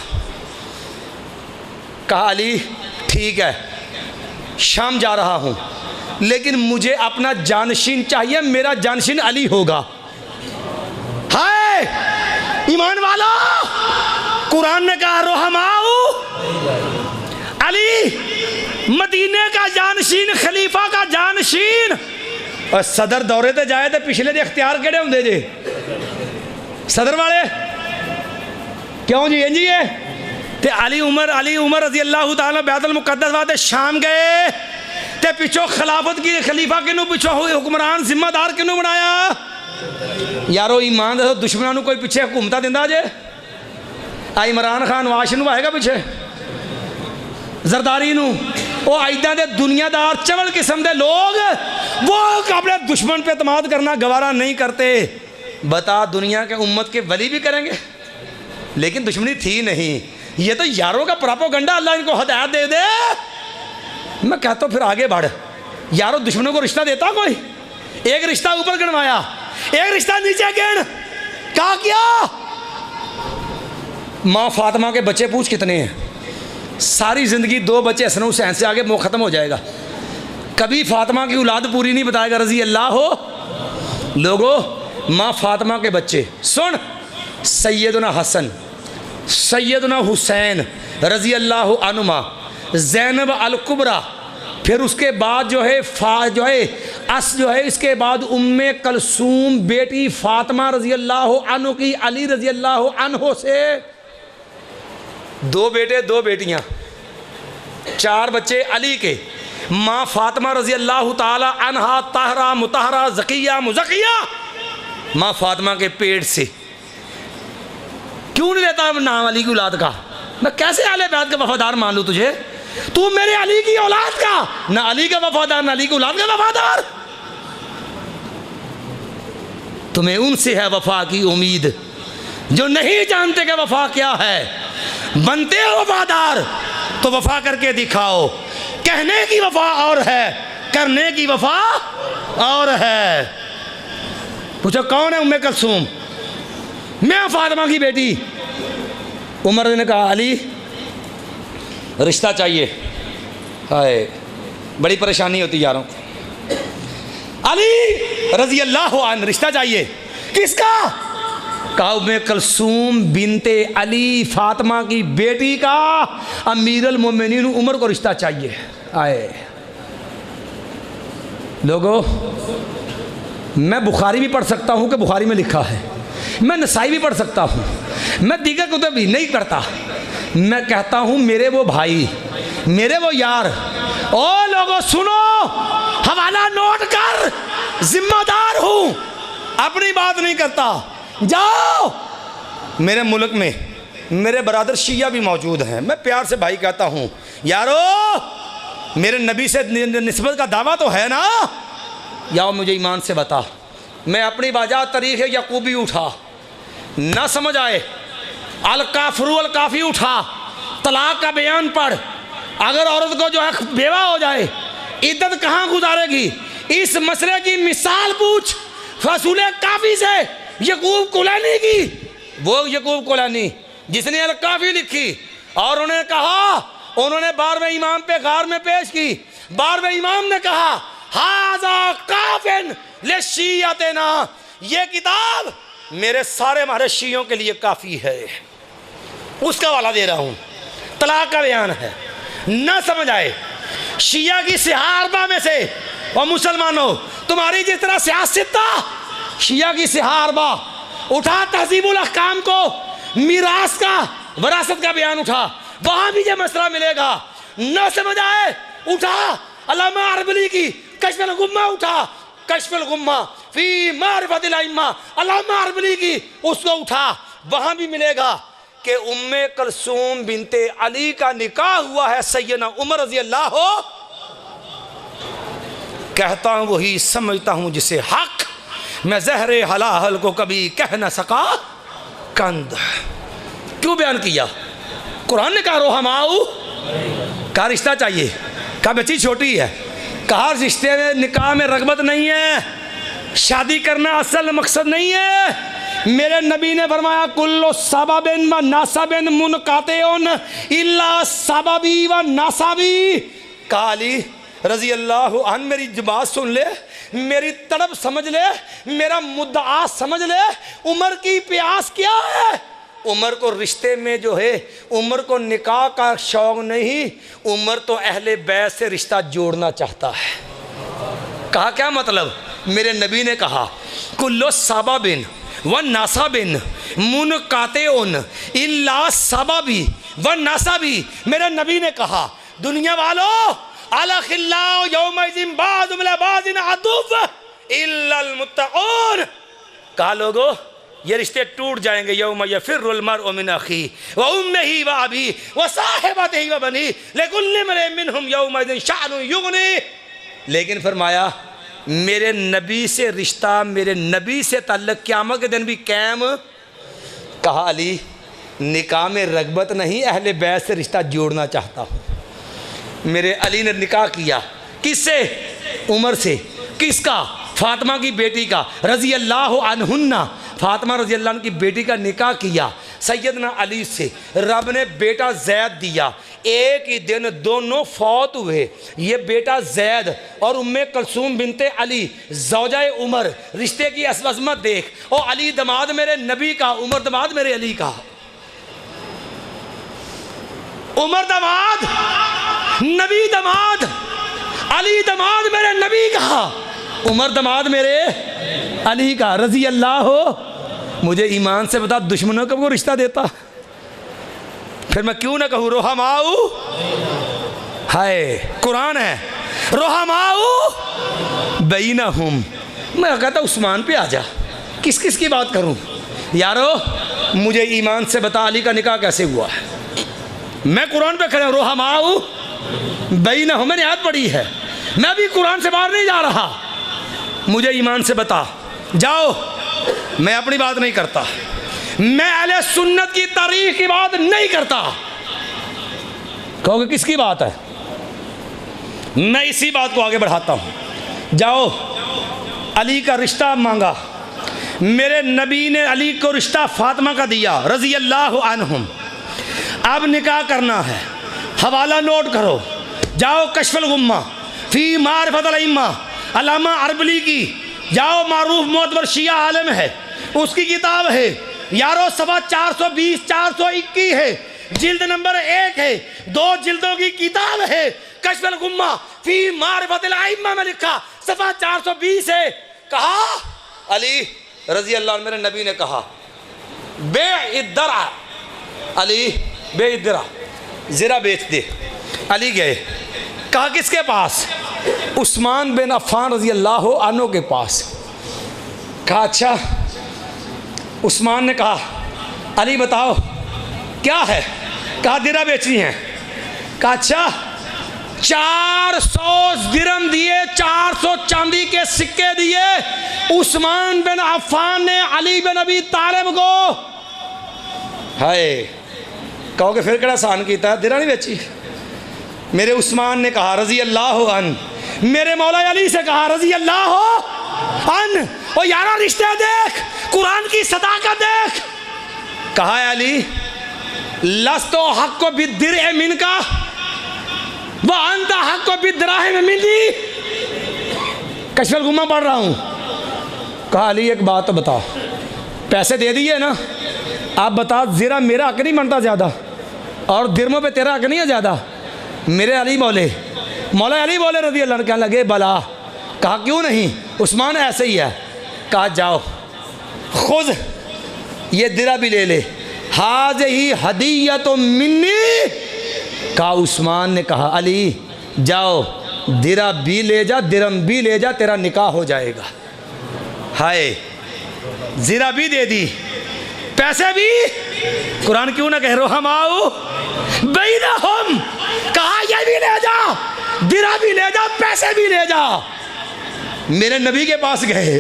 कहा अली ठीक है, शाम जा रहा हूँ, लेकिन मुझे अपना जानशीन चाहिए, मेरा जानशीन अली होगा। हाय ईमान वाला, कुरान ने कहा रोहमाऊ अली मदीने का जानशीन, खलीफा का जानशीन। और सदर दौरे ते जाए तो पिछले दे इख्तियार केड़े होंदे जे? सदर वाले क्यों जी? इंजी है ते अली उमर रजी अल्लाह ताला बैतुल मुकद्दस वास्ते शाम गए ते पिछों खिलाफत की खलीफा किनू पिछों हुक्मरान जिम्मेदार किनू बनाया? यारो ईमान दसो, दुश्मनों कोई पिछे हुकूमत दिंदा जे? आ इमरान खान वाश नू आएगा पिछे, जरदारी नू, वो इदा दे दुनियादार चवल किस्म के लोग वो अपने दुश्मन पे एतमाद करना गवारा नहीं करते। बता दुनिया के उम्मत के वली भी करेंगे, लेकिन दुश्मनी थी नहीं। ये तो यारों का प्रोपेगेंडा, अल्लाह इनको हदायत दे दे। मैं कहता हूँ फिर आगे बढ़ यारों, दुश्मनों को रिश्ता देता कोई? एक रिश्ता ऊपर गिनवाया, एक रिश्ता नीचे गिन, क्या किया? माँ फातिमा के बच्चे पूछ कितने हैं? सारी ज़िंदगी 2 बच्चे हसन हुसैन से, आगे मुँह ख़त्म हो जाएगा। कभी फातिमा की औलाद पूरी नहीं बताएगा रज़ी अल्लाह हो। लोगों माँ फातिमा के बच्चे सुन, सैयदना हसन, सैयदना हुसैन रज़ी अल्लाह अनुमा, ज़ैनब अल कुबरा, फिर उसके बाद जो है इसके बाद उम्मे कलसूम बेटी फातिमा रज़ी अल्लाह अन्हु की, अली रज़ी अल्लाह अन्हु से 2 बेटे 2 बेटियां, 4 बच्चे अली के। माँ फातिमा रज़ी अल्लाह ताला अन्हा ताहरा मुताहरा ज़किया मुज़किया, माँ फातिमा के पेट से। क्यों नहीं लेता नाम अली की औलाद का? मैं कैसे आले बैत का वफादार मान लूँ तुझे? तू मेरे अली की औलाद का, ना अली का वफादार ना अली की औलाद का वफादार। तुम्हें उनसे है वफा की उम्मीद जो नहीं जानते कि वफा क्या है। बनते हो वफादार तो वफा करके दिखाओ। कहने की वफा और है, करने की वफा और है। पूछो कौन है उम्मे कलसूम? मैं फातिमा की बेटी। उमर ने कहा अली रिश्ता चाहिए। हाय बड़ी परेशानी होती यारों। अली रज़ी अल्लाह अन्हु रिश्ता चाहिए। किसका? कहा उम्मे कलसूम बिनते अली फातिमा की बेटी का, अमीरुल मोमिनीन उमर को रिश्ता चाहिए। आए लोगों, मैं बुखारी भी पढ़ सकता हूँ कि बुखारी में लिखा है, मैं नसाई भी पढ़ सकता हूँ, मैं दीगर कुतुब भी नहीं करता। मैं कहता हूँ मेरे वो भाई, मेरे वो यार, ओ लोगों सुनो, हवाला नोट कर, जिम्मेदार हूँ, अपनी बात नहीं करता। जाओ, मेरे मुल्क में मेरे बरादर शिया भी मौजूद हैं, मैं प्यार से भाई कहता हूँ यारो, मेरे नबी से निस्बत का दावा तो है ना? याओ मुझे ईमान से बता, मैं अपनी बाजा तारीख़ यकूबी उठा, ना समझ आए अल काफरू अल काफ़ी उठा, तलाक का बयान पढ़। अगर औरत को जो है बेवा हो जाए, इद्दत कहाँ गुजारेगी, इस मसले की मिसाल पूछ रसूल काफ़ी से, यकूब कुलैनी की। वो यकूब कुलैनी जिसने अल काफ़ी लिखी और उन्होंने कहा, उन्होंने 12वें इमाम पे गार में पेश की। 12वें इमाम ने कहा हाज़ा काफ़िन ले शियतना, ये किताब मेरे सारे हमारे शियों के लिए काफ़ी है। उसका वाला दे रहा हूँ, तलाक का बयान है, ना समझ आए। शिया की सिहारबा में से, और मुसलमानों तुम्हारी जिस तरह सियासत था, शिया की सिहारबा उठा, तहज़ीबुल अहकाम को, मीरास का, वरासत का बयान उठा, वहाँ भी ये मसला मिलेगा। ना समझ आए उठा अल्लामा अरबली की कश्फुल गुम्मा उठा, कश्फुल गुम्मा फी मारिफतिल अइम्मा, अल्लामा अरबली की उसको उठा, वहाँ भी मिलेगा कि उम्मे कलसूम बिनते अली का निकाह हुआ है सैयदना उमर रज़ी अल्लाह हो। कहता हूँ वही, समझता हूँ जिसे हक, मैं ज़हरे हलाहल को कभी कह न सका कंद। क्यों बयान किया? कुरान ने कहा रोहमाऊ, कहा रिश्ता चाहिए, कहा बच्ची छोटी है, कहा रिश्ते में निकाह में रगबत नहीं है, शादी करना असल मकसद नहीं है। मेरे नबी ने फरमाया कुल्लो सबबिन व नासबिन मुनकातिउन इल्ला सबबी व नासबी। कहा अली रजी अल्लाह अन, मेरी जबात सुन ले, मेरी तड़प समझ ले, मेरा मुद्दा समझ ले। उमर की प्यास क्या है? उमर को रिश्ते में जो है, उमर को निकाह का शौक नहीं, उमर तो अहले बैत से रिश्ता जोड़ना चाहता है। कहा क्या मतलब? मेरे नबी ने कहा कुल्लो साबा बिन व नासा बिन मुन काते उन इल्ला साबा भी व नासा भी। मेरे नबी ने कहा दुनिया वालों अला खिल्लाओ यौमइज़िन बाज़ुम ला बाज़िन अदुव इल्लल मुत्तक़ून। कहा लोगों ये रिश्ते टूट जाएंगे। यौम यफ़िर्रुल मर्उ मिन अख़ी व उम्मिही व अबी व साहिबतिही व बनी लिकुल्लि इम्रिइन मिनहुम यौमइज़िन शअनुन युग़नी। लेकिन फरमाया मेरे नबी से रिश्ता, मेरे नबी से ताल्लुक़ क़यामत के दिन भी कायम। कहा अली निकाह में रग़बत नहीं, अहले बैत से रिश्ता जोड़ना चाहता हूँ। मेरे अली ने निकाह किया। किससे? उमर से। किसका? फातिमा की बेटी का, रज़ी अल्लाह अन्हुन्ना। फातिमा रज़ी अल्लाह की बेटी का निकाह किया सैयदना अली से। रब ने बेटा जैद दिया। एक ही दिन दोनों फौत हुए। ये बेटा जैद और उम्मे कलसूम बिनते अली ज़ौजाए उमर। रिश्ते की अज़मत देख। और अली दमाद मेरे नबी का, उमर दमाद मेरे अली का। उमर दमाद, नबी दमाद, अली दमाद मेरे नबी का, उमर दमाद मेरे अली का, रज़ी अल्लाह हो। मुझे ईमान से बता दुश्मनों को रिश्ता देता? फिर मैं क्यों ना कहूँ रोहमाऊ। हाय कुरान है रोहमाऊ बैनहुम। मैं कहता उस्मान पे आ जा, किस किस की बात करूँ यारो? मुझे ईमान से बता अली का निकाह कैसे हुआ है? मैं कुरान पे खड़ा रोहमाऊ बैनहुम, मैंने याद पढ़ी है। मैं भी कुरान से बाहर नहीं जा रहा। मुझे ईमान से बता। जाओ, मैं अपनी बात नहीं करता, मैं अहले सुन्नत की तारीख की बात नहीं करता। कहोगे किसकी बात है? मैं इसी बात को आगे बढ़ाता हूँ। जाओ, अली का रिश्ता मांगा। मेरे नबी ने अली को रिश्ता फातिमा का दिया रज़ी अल्लाह अन्हुम। अब निकाह करना है, हवाला नोट करो। जाओ कश्फुल गुम्मा फी मारिफतुल अइम्मा अल्लामा अरबली की, जाओ मारूफ मोतबर शिया आलम है, उसकी किताब है यारो, सवा 420 421 है, जिल्द नंबर 1 है, 2 जिल्दों की किताब है। कश्फुल गुम्मा फी मारिफतुल अइम्मा में लिखा सफा 420 है। कहा अली रज़ी अल्लाह मेरे नबी ने कहा बेइद्दरा, अली बेइद्दरा, ज़रा बेच दे। अली गए। कहा किसके पास? उस्मान बिन अफ़्फ़ान रज़ी अल्लाह अन्हु के पास। कहा अच्छा। उस्मान ने कहा अली बताओ क्या है? कहा दिरा बेचनी है। कहा अच्छा। 400 दिरहम दिए, 400 चांदी के सिक्के दिए उस्मान बिन अफ़्फ़ान ने अली बिन अबी तालिब को। हाय कहोगे फिर कड़ा आसान किया, दिरा नहीं बेची। मेरे उस्मान ने कहा रज़ी अल्लाह अन, मेरे मौला अली से कहा रज़ी अल्लाह अन, ओ यारा रिश्ते देख, कुरान की सदाकत देख। कहा है अली लस्तो हक को बिद्दिर ए मिन का वह अंता हक को बिद्दराहे में मिली। कश्फुल गुम्मा पढ़ रहा हूँ। कहा अली एक बात तो बताओ, पैसे दे दिए ना, आप बता ज़रा मेरा हक नहीं बनता ज़्यादा और दिरमों पे तेरा हक नहीं है ज़्यादा? मेरे अली बोले, मौला अली बोले रज़ी अल्लाह, कहने लगे भला। कहा क्यों नहीं? उस्मान ऐसे ही है। कहा जाओ खुद ये दिरा भी ले ले, हाज ही हदीयत मिन्नी। कहा उस्मान ने कहा अली जाओ दिरा भी ले जा, दिरम भी ले जा, तेरा निकाह हो जाएगा। हाय ज़रा भी दे दी, पैसे भी। कुरान क्यों ना कह रहे हो हम आओ बैनहुम। कहा ये भी ले जा, दिरा भी ले जा, पैसे भी ले जा। मेरे नबी के पास गए,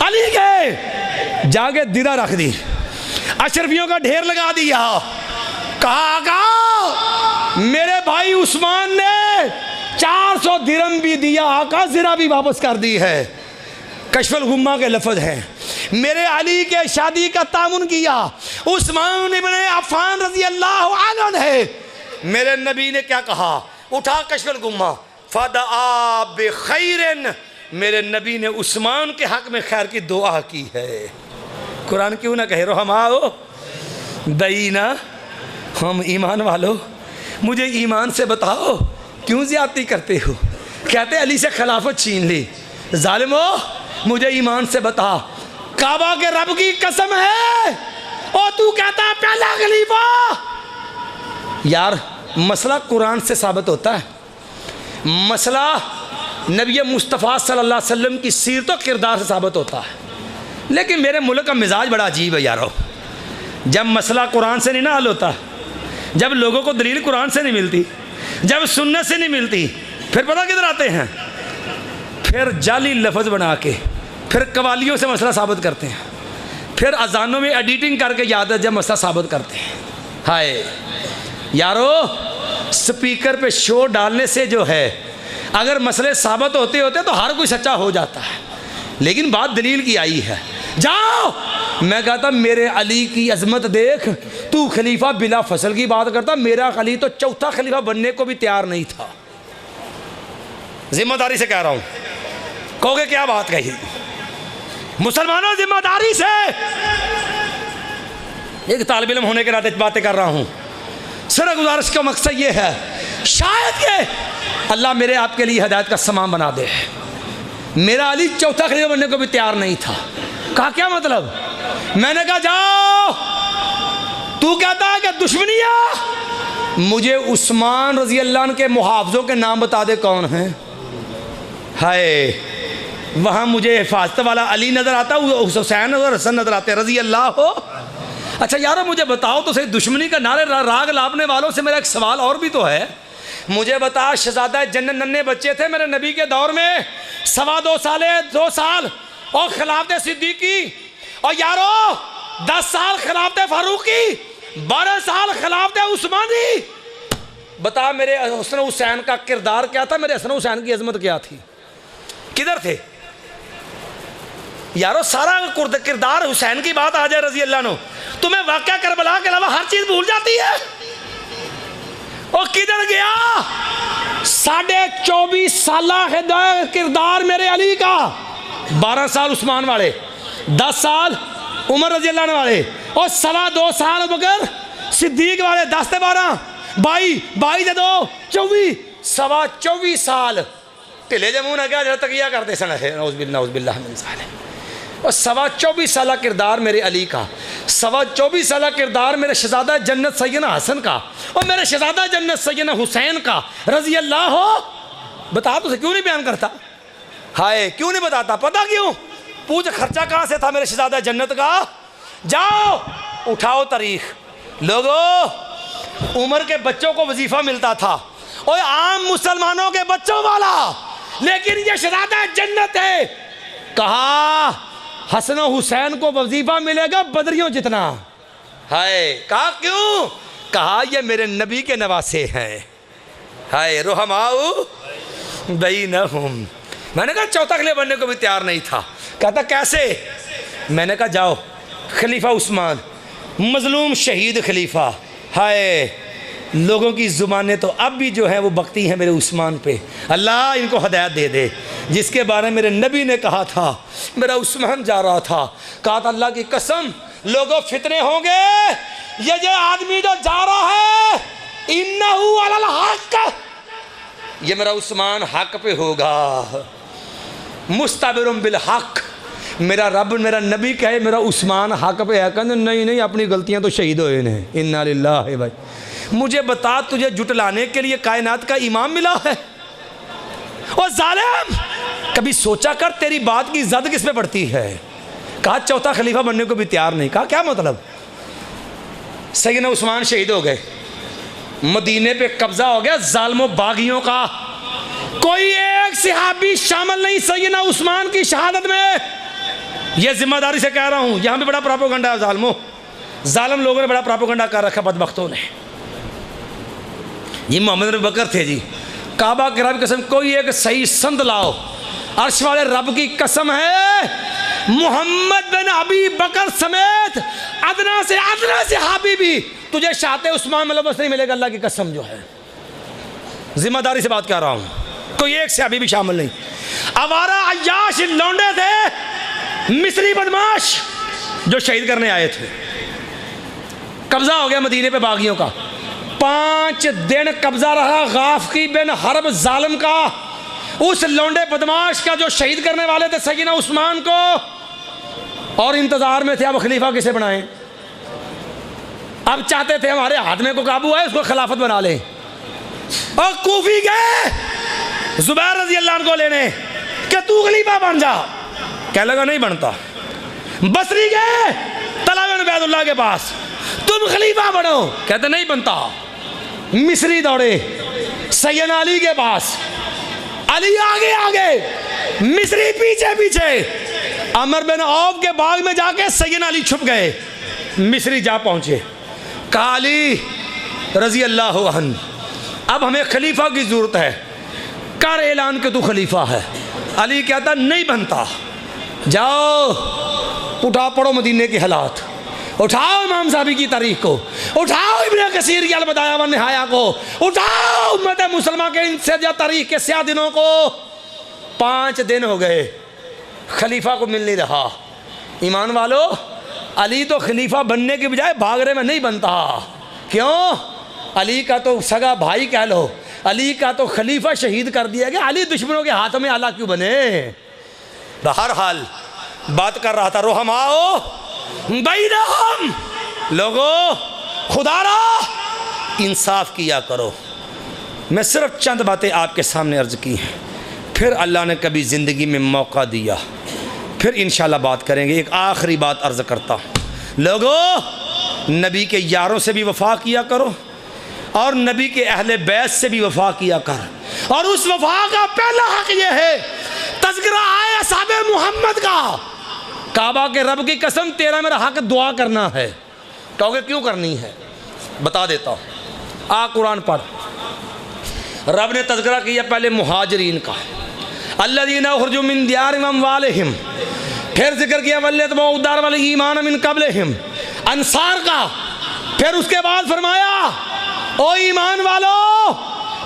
अली गए, जाके दिरा रख दी, अशरफियों का ढेर लगा दिया। कहा आका मेरे भाई उस्मान ने 400 दिरहम भी दिया, आका ज़रा भी वापस कर दी है। कश्फुल गुम्मा के लफ्ज़ हैं, मेरे अली के शादी का तामुन किया उस्मान इब्न अफ़्फ़ान रज़ी अल्लाह अन्हु है। मेरे नबी ने क्या कहा? उठा कश्फुल गुम्मा, फदआ बिखैरिन, मेरे नबी ने उस्मान के हक में खैर की दुआ की है। कुरान क्यों ना कहे रहमाओ दईना, हम ईमान वालों मुझे ईमान से बताओ क्यों ज्यादती करते हो। कहते अली से खिलाफत छीन ली, जालिमो मुझे ईमान से बता, काबा के रब की कसम है और तू कहता है पहला खलीफा। यार मसला कुरान से साबित होता है, मसला नबी मुस्तफ़ा सल्लल्लाहु अलैहि वसल्लम की सीरत और किरदार से साबित होता है। लेकिन मेरे मुल्क का मिजाज बड़ा अजीब है यारो, जब मसला कुरान से नहीं ना हल होता, जब लोगों को दलील कुरान से नहीं मिलती, जब सुन्नत से नहीं मिलती, फिर पता किधर आते हैं, फिर जाली लफ्ज़ बना के, फिर कवालियों से मसला साबित करते हैं, फिर अजानों में एडिटिंग करके याद है जब मसला साबित करते हैं। हाय यारो, स्पीकर पे शोर डालने से जो है अगर मसले साबित होते होते तो हर कोई सच्चा हो जाता है, लेकिन बात दलील की आई है। जाओ, मैं कहता मेरे अली की अजमत देख, तू खलीफा बिला फसल की बात करता, मेरा अली तो चौथा खलीफा बनने को भी तैयार नहीं था। जिम्मेदारी से कह रहा हूं, कहोगे क्या बात कही? मुसलमानों जिम्मेदारी से, एक तालिब इल्म होने के नाते बातें कर रहा हूं। सिर्फ गुजारिश का मकसद ये है, शायद के अल्लाह मेरे आपके लिए हिदायत का सामान बना दे। मेरा अली चौथा खलीफा बनने को भी तैयार नहीं था। कहा क्या मतलब? मैंने कहा जाओ, तू कहता है कि दुश्मनियां, मुझे उस्मान रजी अल्लाह अन्हु के मुहाफ़िज़ों के नाम बता दे कौन हैं। हाय, वहाँ मुझे हिफाजत वाला अली नज़र आता, हुसैन और हसन नज़र आते रजी अल्लाह हो। अच्छा यारो मुझे बताओ तो सही, दुश्मनी का नारे राग लापने वालों से मेरा एक सवाल और भी तो है। मुझे बता, शहजादा जन्नत नन्हे बच्चे थे मेरे नबी के दौर में, 2 साल और खिलाफत सिद्दीकी, और यारो 10 साल खिलाफत फारूकी, 12 साल खिलाफत उस्मानी। बता मेरे हसन हुसैन का किरदार क्या था, मेरे हसन हुसैन की अजमत क्या थी, किधर थे यारो? सारा किरदार हुसैन की बात आ जाए रजी अल्लाह अन्हु, तुम्हें वाक़या करबला के अलावा हर चीज भूल जाती है। और किधर गया 24.5 साल किरदार मेरे अली का, 12 साल उस्मान वाले, 10 साल उमर रजी अल्लाह अन्हु वाले, और 2.25 साल बकर सिद्दीक वाले, 10 से 12, 22 से 2, 24, 24 साल ढिले जमू ना क्या जरा तकिया करते सन। नौज़बिल्लाह मिन ज़ालिक। और 24.25 साल किरदार मेरे अली का, 24.25 साल किरदार मेरे शहजादा जन्नत सैयदना हसन का, और मेरे शहजादा जन्नत सैयदना हुसैन का रजी अल्लाह हो। बता तो क्यों नहीं बयान करता? हाय क्यों नहीं बताता? पता क्यों? पूछ खर्चा कहाँ से था मेरे शहजादा जन्नत का? जाओ उठाओ तारीख। लोगों, उमर के बच्चों को वजीफा मिलता था, और आम मुसलमानों के बच्चों वाला, लेकिन ये शहजादा जन्नत है। कहा हसन हुसैन को वजीफा मिलेगा बदरियों जितना। हाय कहा क्यों? कहा ये मेरे नबी के नवासे हैं। हाय रहमाऊ बैनहुम। मैंने कहा चौथा खलीफा बनने को भी तैयार नहीं था। कहता कैसे? मैंने कहा जाओ, खलीफा उस्मान मजलूम शहीद खलीफा। हाय लोगों की ज़ुबानें तो अब भी जो है वो बकती हैं मेरे उस्मान पे। अल्लाह इनको हदायत दे दे। जिसके बारे में मेरे नबी ने कहा था, मेरा उस्मान जा रहा था, कहा था अल्लाह की कसम लोगों फितने होंगे, ये आदमी जो जा रहा है इन्नहु अलल हक, ये मेरा उस्मान हक पे होगा। मुस्तबिरुम बिल हक, मेरा रब मेरा नबी कहे मेरा उस्मान हक पे है, कहते नहीं अपनी गलतियां तो शहीद हुए हैं। इन्ना लिल्लाहि। भाई मुझे बता, तुझे जुटलाने के लिए कायनात का इमाम मिला है? और जालिम कभी सोचा कर तेरी बात की इज्जत किस पे पड़ती है? कहा चौथा खलीफा बनने को भी तैयार नहीं। कहा क्या मतलब? सैयदना उस्मान शहीद हो गए, मदीने पे कब्जा हो गया जालिमों बागियों का, कोई एक सहाबी शामिल नहीं सैयदना उस्मान की शहादत में। यह जिम्मेदारी से कह रहा हूं, यहां पे बड़ा प्रोपेगेंडा है जालिमों, जालिम लोगों ने बड़ा प्रोपेगेंडा कर रखा बदबख्तों ने। ये मोहम्मद बिन बकर थे जी, काबा के रब की कसम कोई एक सही संत लाओ, अर्श वाले रब की कसम है मोहम्मद बिन अबी बकर समेत अदना से सहाबी भी तुझे शाते उस्मान में नहीं मिलेगा। अल्लाह की कसम जो है, जिम्मेदारी से बात कर रहा हूँ। कोई एक सहाबी भी शामिल नहीं। आवारा अय्याश लौंडे थे, मिस्री बदमाश जो शहीद करने आए थे। कब्जा हो गया मदीने पे बागियों का। 5 दिन कब्जा रहा गाफकी बिन हर्ब जालिम का, उस लौंडे बदमाश का जो शहीद करने वाले थे सैयदना उस्मान को, और इंतजार में थे अब खलीफा किसे बनाएं। अब चाहते थे हमारे हाथ में को काबू है, उसको खिलाफत बना लें। और कूफी गए जुबैर रजी अल्लाह को लेने कि तू खलीफा बन जा, कह लगा नहीं बनता। बसरी गए तलाब उबैदुल्लाह के पास, तुम खलीफा बनो, कहते नहीं बनता। मिस्री दौड़े सैयदना अली के पास, अली आगे आगे, मिस्री पीछे पीछे। अमर बिन औफ के बाग में जाके सैयदना अली छुप गए। मिस्री जा पहुंचे, कहा अली रजी अल्लाह अन्हु, अब हमें खलीफा की जरूरत है, कर ऐलान के तू खलीफा है। अली कहता नहीं बनता। जाओ उठा पढ़ो मदीने के हालात, उठाओ इमाम साहबी की तारीख को, उठाओ इब्ने कसीर की अलबदाया व निहाया को, उठाओ उम्मत मुसलमान के इनसे जा तारीख के स्या दिनों को। 5 दिन हो गए, खलीफा को मिल नहीं रहा। ईमान वालो, अली तो खलीफा बनने के बजाय भाग रहे में नहीं बनता। क्यों? अली का तो सगा भाई कह लो, अली का तो खलीफा शहीद कर दिया गया, अली दुश्मनों के हाथों में आला क्यों बने। हर हाल बात कर रहा था, रोहमाओ बैनहुम, लोगों खुदारा इंसाफ किया करो। मैं सिर्फ चंद बातें आपके सामने अर्ज की हैं, फिर अल्लाह ने कभी ज़िंदगी में मौका दिया फिर इंशाल्लाह बात करेंगे। एक आखिरी बात अर्ज करता हूँ, लोगों नबी के यारों से भी वफा किया करो और नबी के अहले बैत से भी वफा किया कर। और उस वफा का पहला हक यह है, तज़किरा आए असहाबे मोहम्मद का। काबा के रब की कसम, तेरा मेरा हक दुआ करना है। कहोगे क्यों करनी है? बता देता हूँ, आ कुरान पढ़। रब ने तज़किरा किया पहले मुहाजिरीन का, अल्लज़ीना उख़रिजू मिन दियारिहिम व अम्वालिहिम, फिर जिक्र किया वल्लज़ीना दार वल ईमान मिन क़ब्लिहिम, अंसार का। फिर उसके बाद फरमाया ओ ईमान वालो,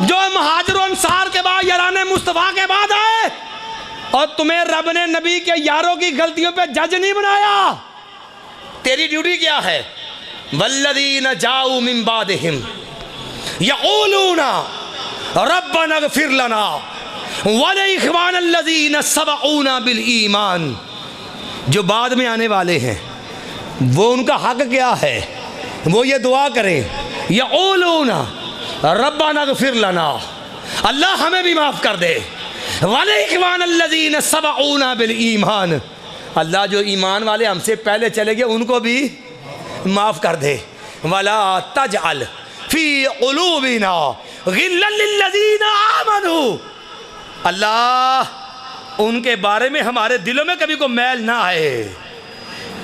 जो मुहाजिर अंसार के बाद याराने मुस्तफ़ा के बाद आए, और तुम्हें रब ने नबी के यारों की गलतियों पे जज नहीं बनाया। तेरी ड्यूटी क्या है? वल्लज़ीना जाऊ मिन बादिहिम यक़ूलूना रब्बना इग़फ़िर लना व लिइख़वानिल्लज़ीना सबक़ूना बिल ईमान। जो बाद में आने वाले हैं वो उनका हक क्या है? वो ये दुआ करें, यक़ूलूना रब्बना इग़फ़िर लना, अल्लाह हमें भी माफ़ कर दे, व लिइख़वानिल्लज़ीना सबक़ूना बिल ईमान, अल्लाह जो ईमान वाले हमसे पहले चले गए उनको भी माफ़ कर दे। वला तजअल फ़ी क़ुलूबिना ग़िल्लन लिल्लज़ीना आमनू, अल्लाह उनके बारे में हमारे दिलों में कभी को मैल ना आए।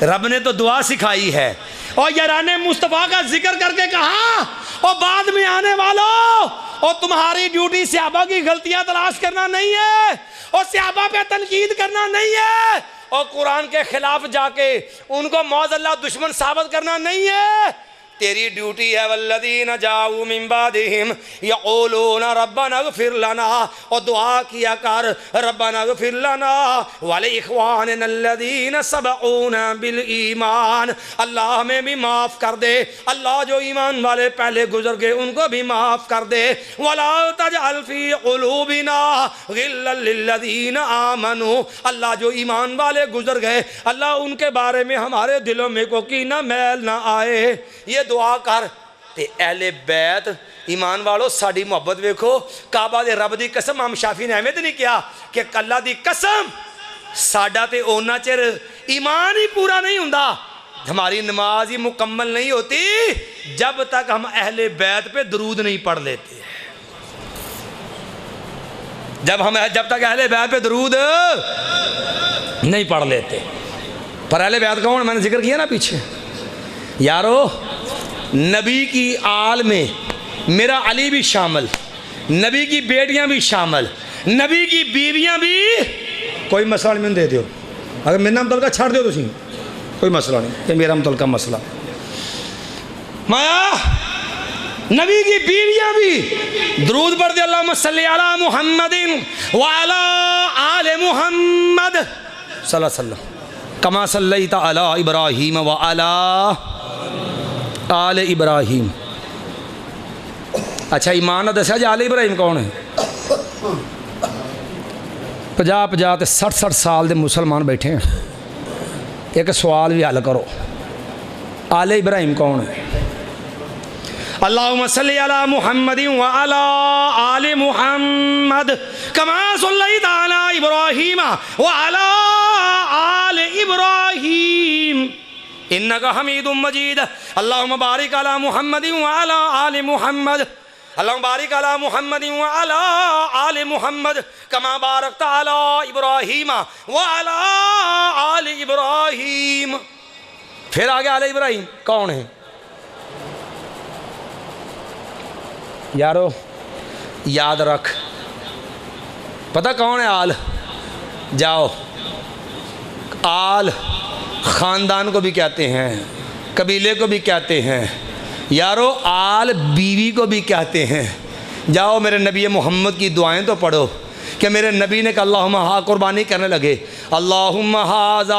रब ने तो दुआ सिखाई है, और याराने मुस्तफ़ा का जिक्र करके कहा, और बाद में आने वालों, और तुम्हारी ड्यूटी सहाबा की गलतियां तलाश करना नहीं है, और सहाबा पे तनकीद करना नहीं है, और कुरान के खिलाफ जाके उनको मौज़ल्ला दुश्मन साबित करना नहीं है। तेरी ड्यूटी है वल्लज़ीना जाऊ मिन बादिहिम यक़ूलूना रब्बना इग़फ़िर लना, और दुआ किया कर रब्बना इग़फ़िर लना व लिइख़वानिल्लज़ीना सबक़ूना बिल ईमान, अल्लाह हमें भी माफ़ कर दे, अल्लाह जो ईमान वाले पहले गुजर गए उनको भी माफ़ कर दे। वला तजअल फ़ी क़ुलूबिना ग़िल्लन लिल्लज़ीना आमनू, अल्लाह जो ईमान वाले गुजर गए अल्लाह उनके बारे में हमारे दिलों में को कीना मैल ना आए। ये दुआ कर। ते अहले बैत ईमान वालों साड़ी मोहब्बत वेखो, काबा दे रब दी कसम, इमाम शाफी ने एवें नहीं किया कि कल्ला दी कसम साडा ते ओना चिर ईमान ही पूरा नहीं हुंदा, हमारी नमाज ही मुकम्मल नहीं होती जब तक हम अहले बैत पे दरूद नहीं पढ़ लेते। जब तक अहले बैत पे दरूद नहीं पढ़ लेते। पर अहले बैत कौन? मैंने जिक्र किया ना पीछे। यारो नबी की आल में मेरा अली भी शामिल, नबी की बेटियां भी शामिल, नबी की बीवियां भी। कोई मसला नहीं, मैंने दे दो, अगर मेरा मुतलका छड़ दो तुम, कोई मसला नहीं, ये मेरा मुतलका मसला। माया नबी की बीवियां भी दरूद पढ़ते अल्लाहुम्मा सल्ली अला मुहम्मदिन व अला आले मुहम्मद सल्लल्लाहु अलैहि वसल्लम कमा सल्लैता अला इब्राहीम व अला आले इब्राहीम। अच्छा ईमान दसा जी आले इब्राहीम कौन है? 50-50 ते 60-60 साल के मुसलमान बैठे हैं। एक सवाल भी हल करो, आले इब्राहीम कौन है? अल्लाहुम्मा सल्ली अला मुहम्मदिन व अला आले मुहम्मद कमा सल्लैता अला इब्राहीम व अला आले इब्राहीम इन्नका हमीदुम मजीद। अल्लाहुम्मा बारिक अला मुहम्मदिन व अला आले मुहम्मद अल्लाहुम्मा बारिक अला मुहम्मदिन व अला आले मुहम्मद कमा बारकता अला इब्राहीम व अला आले इब्राहीम। फिर आगे आले इब्राहीम कौन है यारो? याद रख, पता कौन है आल? जाओ, आल ख़ानदान को भी कहते हैं, कबीले को भी कहते हैं यारो, आल बीवी को भी कहते हैं। जाओ मेरे नबी मोहम्मद की दुआएं तो पढ़ो कि मेरे नबी ने कहा अल्लाहुम्मा हा कुर्बानी करने लगे, अल्लाहुम्मा हाज़ा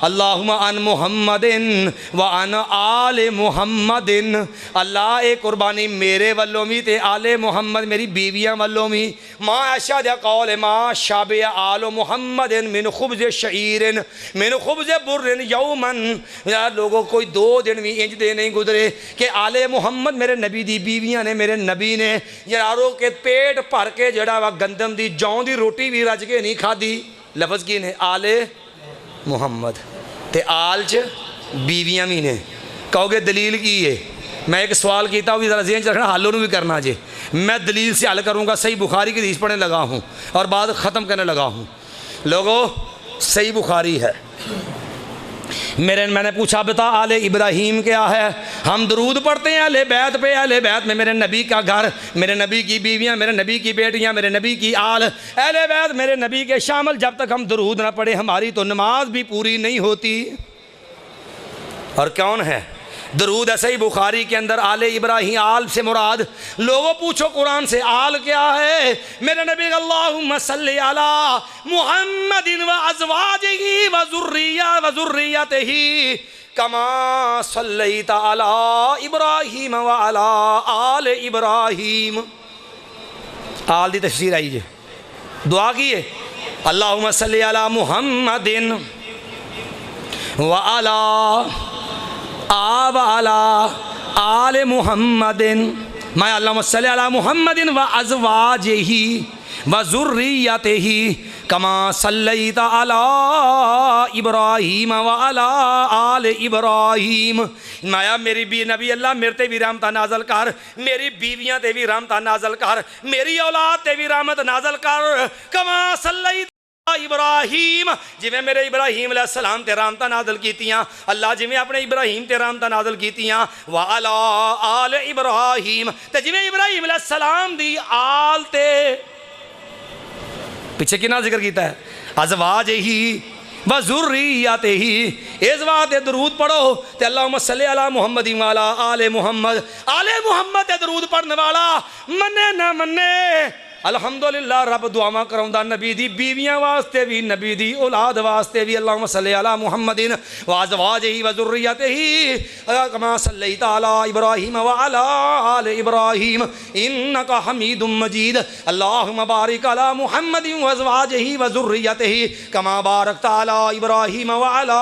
अल्लाहुम्मा अन मुहम्मदिन व अन आले मुहम्मदिन। अल्लाह ए कुर्बानी मेरे वल्लों भी ते आले मुहम्मद मेरी बीवियां वल्लों भी। माँ ऐशा दे कौल माँ शाबे आलो मुहम्मदिन मिन खुब्ज़ शईरिन मिन खुब्ज़ बुर्रिन यौमन। यार लोगों कोई 2 दिन भी इंज दे नहीं गुजरे कि आले मुहम्मद मेरे नबी दी बीवियां ने, मेरे नबी ने यारों के पेट भर के जड़ा वा गंदम दी जौं दी रोटी भी रज के नहीं खाधी। लफ्ज़ की ने? आले मुहम्मद ते आल च बीवियां भी ने। कहोगे दलील की है? मैं एक सवाल किया भी ज़रा ज़हन च रखना, हालों भी करना जे। मैं दलील से हल करूँगा। सही बुखारी की हदीस पढ़ने लगा हूँ और बाद ख़त्म करने लगा हूँ। लोगों सही बुखारी है। मैंने पूछा बता आले इब्राहीम क्या है? हम दरूद पढ़ते हैं अहले बैत पे। अहले बैत में मेरे नबी का घर, मेरे नबी की बीवियां, मेरे नबी की बेटियां, मेरे नबी की आल। अहले बैत मेरे नबी के शामिल। जब तक हम दरूद ना पढ़े हमारी तो नमाज भी पूरी नहीं होती। और कौन है दरूद? ऐसे ही बुखारी के अंदर आले इब्राहीम, आल से मुराद लोगों पूछो कुरान से आल क्या है? मेरे नबी अल्लाहुम्मा सल्ली अला मुहम्मदिन व अज़वाजिही व ज़ुर्रियतिही कमा सल्लैता अला इब्राहीम व अला आल इब्राहीम। आल दी तफसीर आई जे, दुआ की है अल्लाहुम्मा सल्ली अला मुहम्मदिन व अला आब अला आले मुहम्मदिन। मैं अल्लाहुम्मा सल्ली अला मुहम्मदिन व अज़वाजिही व ज़ुर्रियतिही कमा सल्लैता अला इब्राहीम व अला आले इब्राहीम। माया मेरी बी नबी अल्लाह मेरे ते भी रहमत नाजल कर, मेरी बीवियां ते भी रहमत नाजल कर, मेरी औलाद ते भी रहमत नाजल कर। कमा सल्लैता इब्राहीम, जिमें मेरे इब्राहीम अलैहिस्सलाम ते रहमतां नाज़िल कीतियां। अल्लाह जिमें अपने इब्राहीम ते रहमतां नाज़िल कीतियां। व अला आल इब्राहीम, ते जिमें इब्राहीम अलैहिस्सलाम दी आल ते पीछे किना जिक्र किया है? अज़वाजिही व ज़ुर्रियतिही। इस बात दरूद पढ़ो तो अल्लाहुम्मा सल्ली अला मुहम्मद व अला आले मुहम्मद। आले मुहम्मद ते दरूद पढ़ने वाला मन्ने ना मन्ने अल्हम्दुलिल्लाह रब दुआवा कराउंदा नबी दी बीवियां वास्ते भी, नबी दी औलाद वास्ते भी। अल्लाहुम्मा सल्ली अला मुहम्मदिन व अज़वाजिही व ज़ुर्रियतिही कमा सल्लैता अला इब्राहीम व अला आले इब्राहीम इन्नका हमीदुम मजीद। अल्लाहुम्मा बारिक अला मुहम्मदिन व अज़वाजिही व ज़ुर्रियतिही कमा बारकता अला इब्राहीम व अला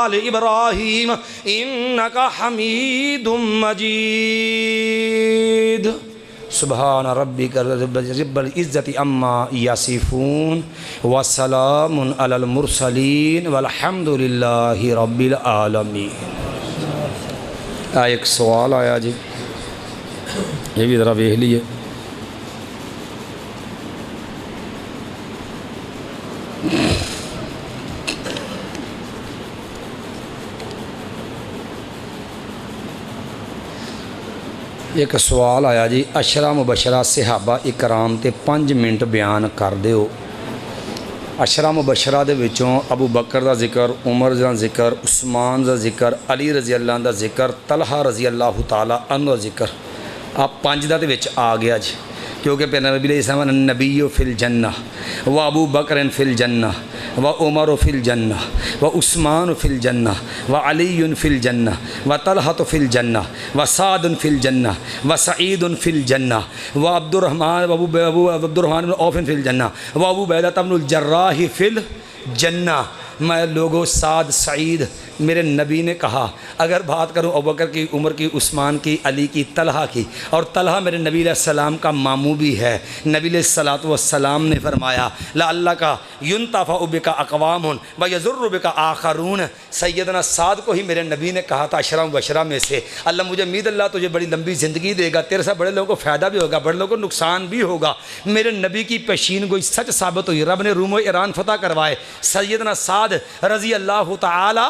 आले इब्राहीम इन्नका हमीदुम मजीद। सुबहान रब्बिका रब्बिल इज़्ज़ति अम्मा यसिफून व सलामुन अलल मुरसलीन वल्हम्दुलिल्लाहि रब्बिल आलमीन। एक सवाल आया जी, ये भी ज़रा देख लिए। एक सवाल आया जी, अशरा मुबशरा सहाबा इकराम ते 5 मिनट बयान कर दो। अशरा मुबशरा दे विचों अबू बकर का जिक्र, उमर का जिक्र, उस्मान का जिक्र, अली रजी अल्लाह का जिक्र, तलहा रजी अल्लाह तआला अन्हु का जिक्र आप 5 ਦਾ ਦੇ ਵਿੱਚ ਆ ਗਿਆ ਜੀ, क्योंकि नबी नबी फ़िल जन्ना व अबू बकर फ़िल जन्ना व उमर फ़िल जन्ना व उस्मान फ़िल जन्ना व अली फ़िल जन्ना व तलहत फ़िल जन्ना व साद फ़िल जन्ना व सईद फ़िल जन्ना व अब्दुर्रहमान अब्दुर्रहमान औफ़ फ़िल जन्ना व अबू बैदा तब्नुल जर्राह फ़िल जन्ना। मैं लोगों साद सईद मेरे नबी ने कहा, अगर बात करूं अबू बकर की, उमर की, उस्मान की, अली की, तलहा की, और तलहा मेरे नबी सलाम का मामू भी है। नबी सलात व सलाम ने फरमाया ला अल्लाह का युनतफ़ा बिका अक़वामुन व यज़ुर्रु बिका आखरून। सैयदना साद को ही मेरे नबी ने कहा था अशरा बशरा में से, अल्लाह मुझे उम्मीद अल्लाह तुझे बड़ी लंबी ज़िंदगी देगा, तेरे से बड़े लोगों को फ़ायदा भी होगा, बड़े लोगों को नुकसान भी होगा। मेरे नबी की पेशीन गोई सच साबित हुई, रब ने रूम व ईरान फ़तह करवाए। सैयदना साद रज़ी अल्लाह तआला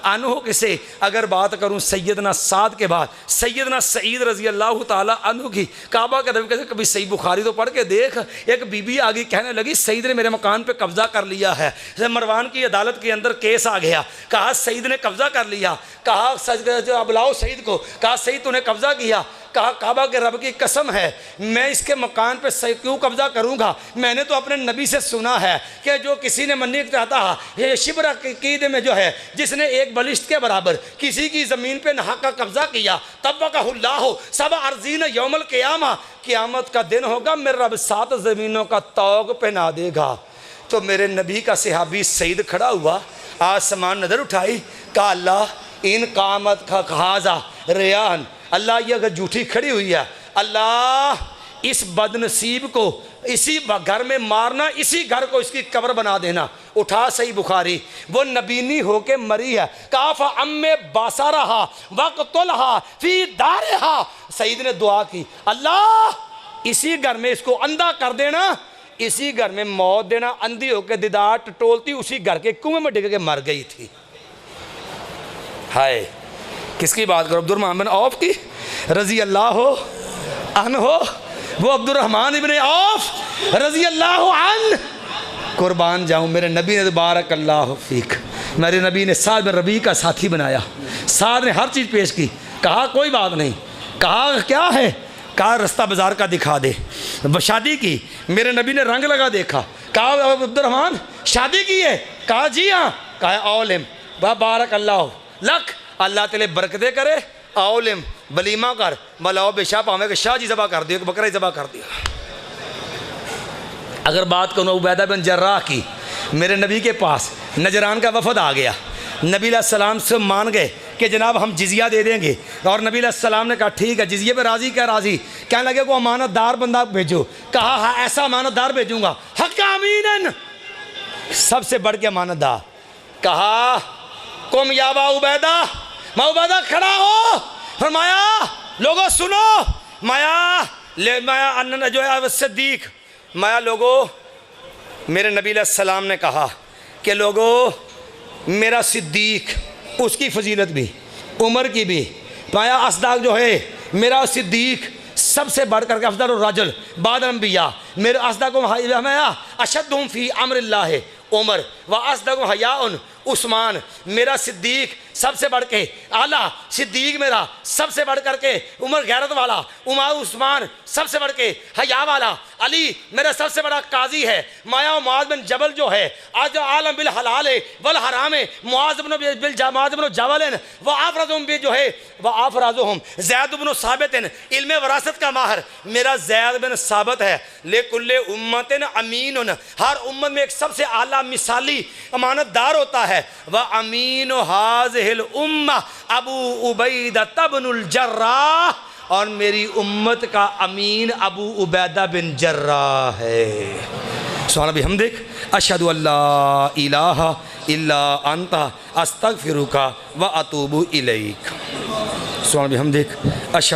अन्हु किसे अगर बात करूं सैयदना साद के बाद सैयदना सईद रज़ी अल्लाह ताला अन्हु की, काबा के दरवाज़े कभी सही बुखारी तो पढ़ के देख, एक बीबी आ गई कहने लगी सईद ने मेरे मकान पे कब्ज़ा कर लिया है। मरवान की अदालत के अंदर केस आ गया, कहा सईद ने कब्ज़ा कर लिया, कहा बुलाओ सईद को, कहा सईद तूने कब्ज़ा किया, कहा काबा के रब की कसम है मैं इसके मकान पे क्यों कब्ज़ा करूँगा, मैंने तो अपने नबी से सुना है कि जो किसी ने मन्नी चाहता है शिबरा कीदे में जो है जिसने एक बलिश्त के बराबर किसी की ज़मीन पे नहा का कब्ज़ा किया तब का हुल्ला हो सब अर्जीन यौमल क़यामा, क़यामत का दिन होगा मेरा रब 7 ज़मीनों का तौग पहना देगा। तो मेरे नबी का सहाबी सईद खड़ा हुआ, आसमान नज़र उठाई, कहा अल्लाह इन कामत का खाजा रेयान, अल्लाह ये अगर झूठी खड़ी हुई है, अल्लाह इस बदनसीब को इसी घर में मारना, इसी घर को इसकी कब्र बना देना। उठा सही बुखारी, वो नबीनी होके मरी है, काफ़ा अम्मे बासा रहा वक़्तुलहा फी दारिहा। सईद ने दुआ की अल्लाह इसी घर में इसको अंधा कर देना, इसी घर में मौत देना। अंधी होकर दीदार टटोलती उसी घर के कुएं में डिग के मर गई थी। हाय किसकी बात करो, अब्दुर्रहमान बिन औफ की रज़ी अल्लाह अन्हो, वो अब्दुर्रहमान इब्ने औफ रज़ी अल्लाह अन। कुर्बान जाऊँ मेरे नबी ने बारक अल्लाह फ़ीक, मेरे नबी ने साद बिन रबी का साथी बनाया। साद ने हर चीज़ पेश की, कहा कोई बात नहीं, कहा क्या है, कहा रास्ता बाज़ार का दिखा दे। शादी की, मेरे नबी ने रंग लगा देखा, कहा अब्दुर्रहमान शादी की है, कहा जी हाँ, कहा औलिम व बारक अल्लाह लक, अल्लाह तेरे बरकते करे, औलिम वलीमा कर, मलाओ बेशा पावे के शाह जी ज़बा कर दियो, बकरा ज़बा कर दिया। अगर बात करूँ उबैदा बिन जर्राह की, मेरे नबी के पास नजरान का वफद आ गया, नबी सलाम से मान गए कि जनाब हम जिजिया दे देंगे, और नबी सलाम ने कहा ठीक है जिजिया पे राज़ी, क्या राज़ी, कहने लगे को अमानतदार बंदा भेजो, कहा हाँ ऐसा अमानतदार भेजूँगा हक़ अमीनन, सबसे बढ़ के अमानतदार। कहा कुम याबा उबैदा, मैं उबैदा खड़ा हो, फरमाया लोगों सुनो, माया अन्ना जो है सिद्दीक, माया लोगों मेरे नबी सलाम ने कहा कि लोगों मेरा सिद्दीक उसकी फजीलत भी, उमर की भी, माया असदाक जो है मेरा सिद्दीक सबसे बढ़ करके अफदल रजुल बाद अंबिया, मेरे असदाक माया अशद्दुहुम फी अम्रिल्लाह उमर व असदक हयाउन उस्मान, मेरा सिद्दीक सबसे बढ़ के आला, सिद्दीक मेरा सबसे बढ़ करके उमर गैरत वाला, उस्मान सबसे बढ़ के हया वाला, अली मेरा सबसे बड़ा काजी है, माया मुआज़ बिन जबल जो है आज आलम बिल हलाल वल हराम मुआज़ बिन जबल व आफराजुम भी जो है व आफराजुहुम ज़ैद बिन साबित इल्म वरासत का माहर, मेरा ज़ैद बिन साबित है। ले कुल्ले उम्मतिन अमीन, हर उम्मत में एक सबसे आला मिसाली अमानतदार होता है। व अमीन हाज़िहिल उम्मा अबू उबैदा तब्नुल जर्राह, और मेरी उम्मत का अमीन अबू उबैदा बिन जर्राह है। सुभान अल्लाह बिहम्दिक अशहदु अल्ला इलाहा इल्ला अंता अस्तगफिरुका व अतूबु इलैक। सुभान अल्लाह बिहम्दिक अशहदु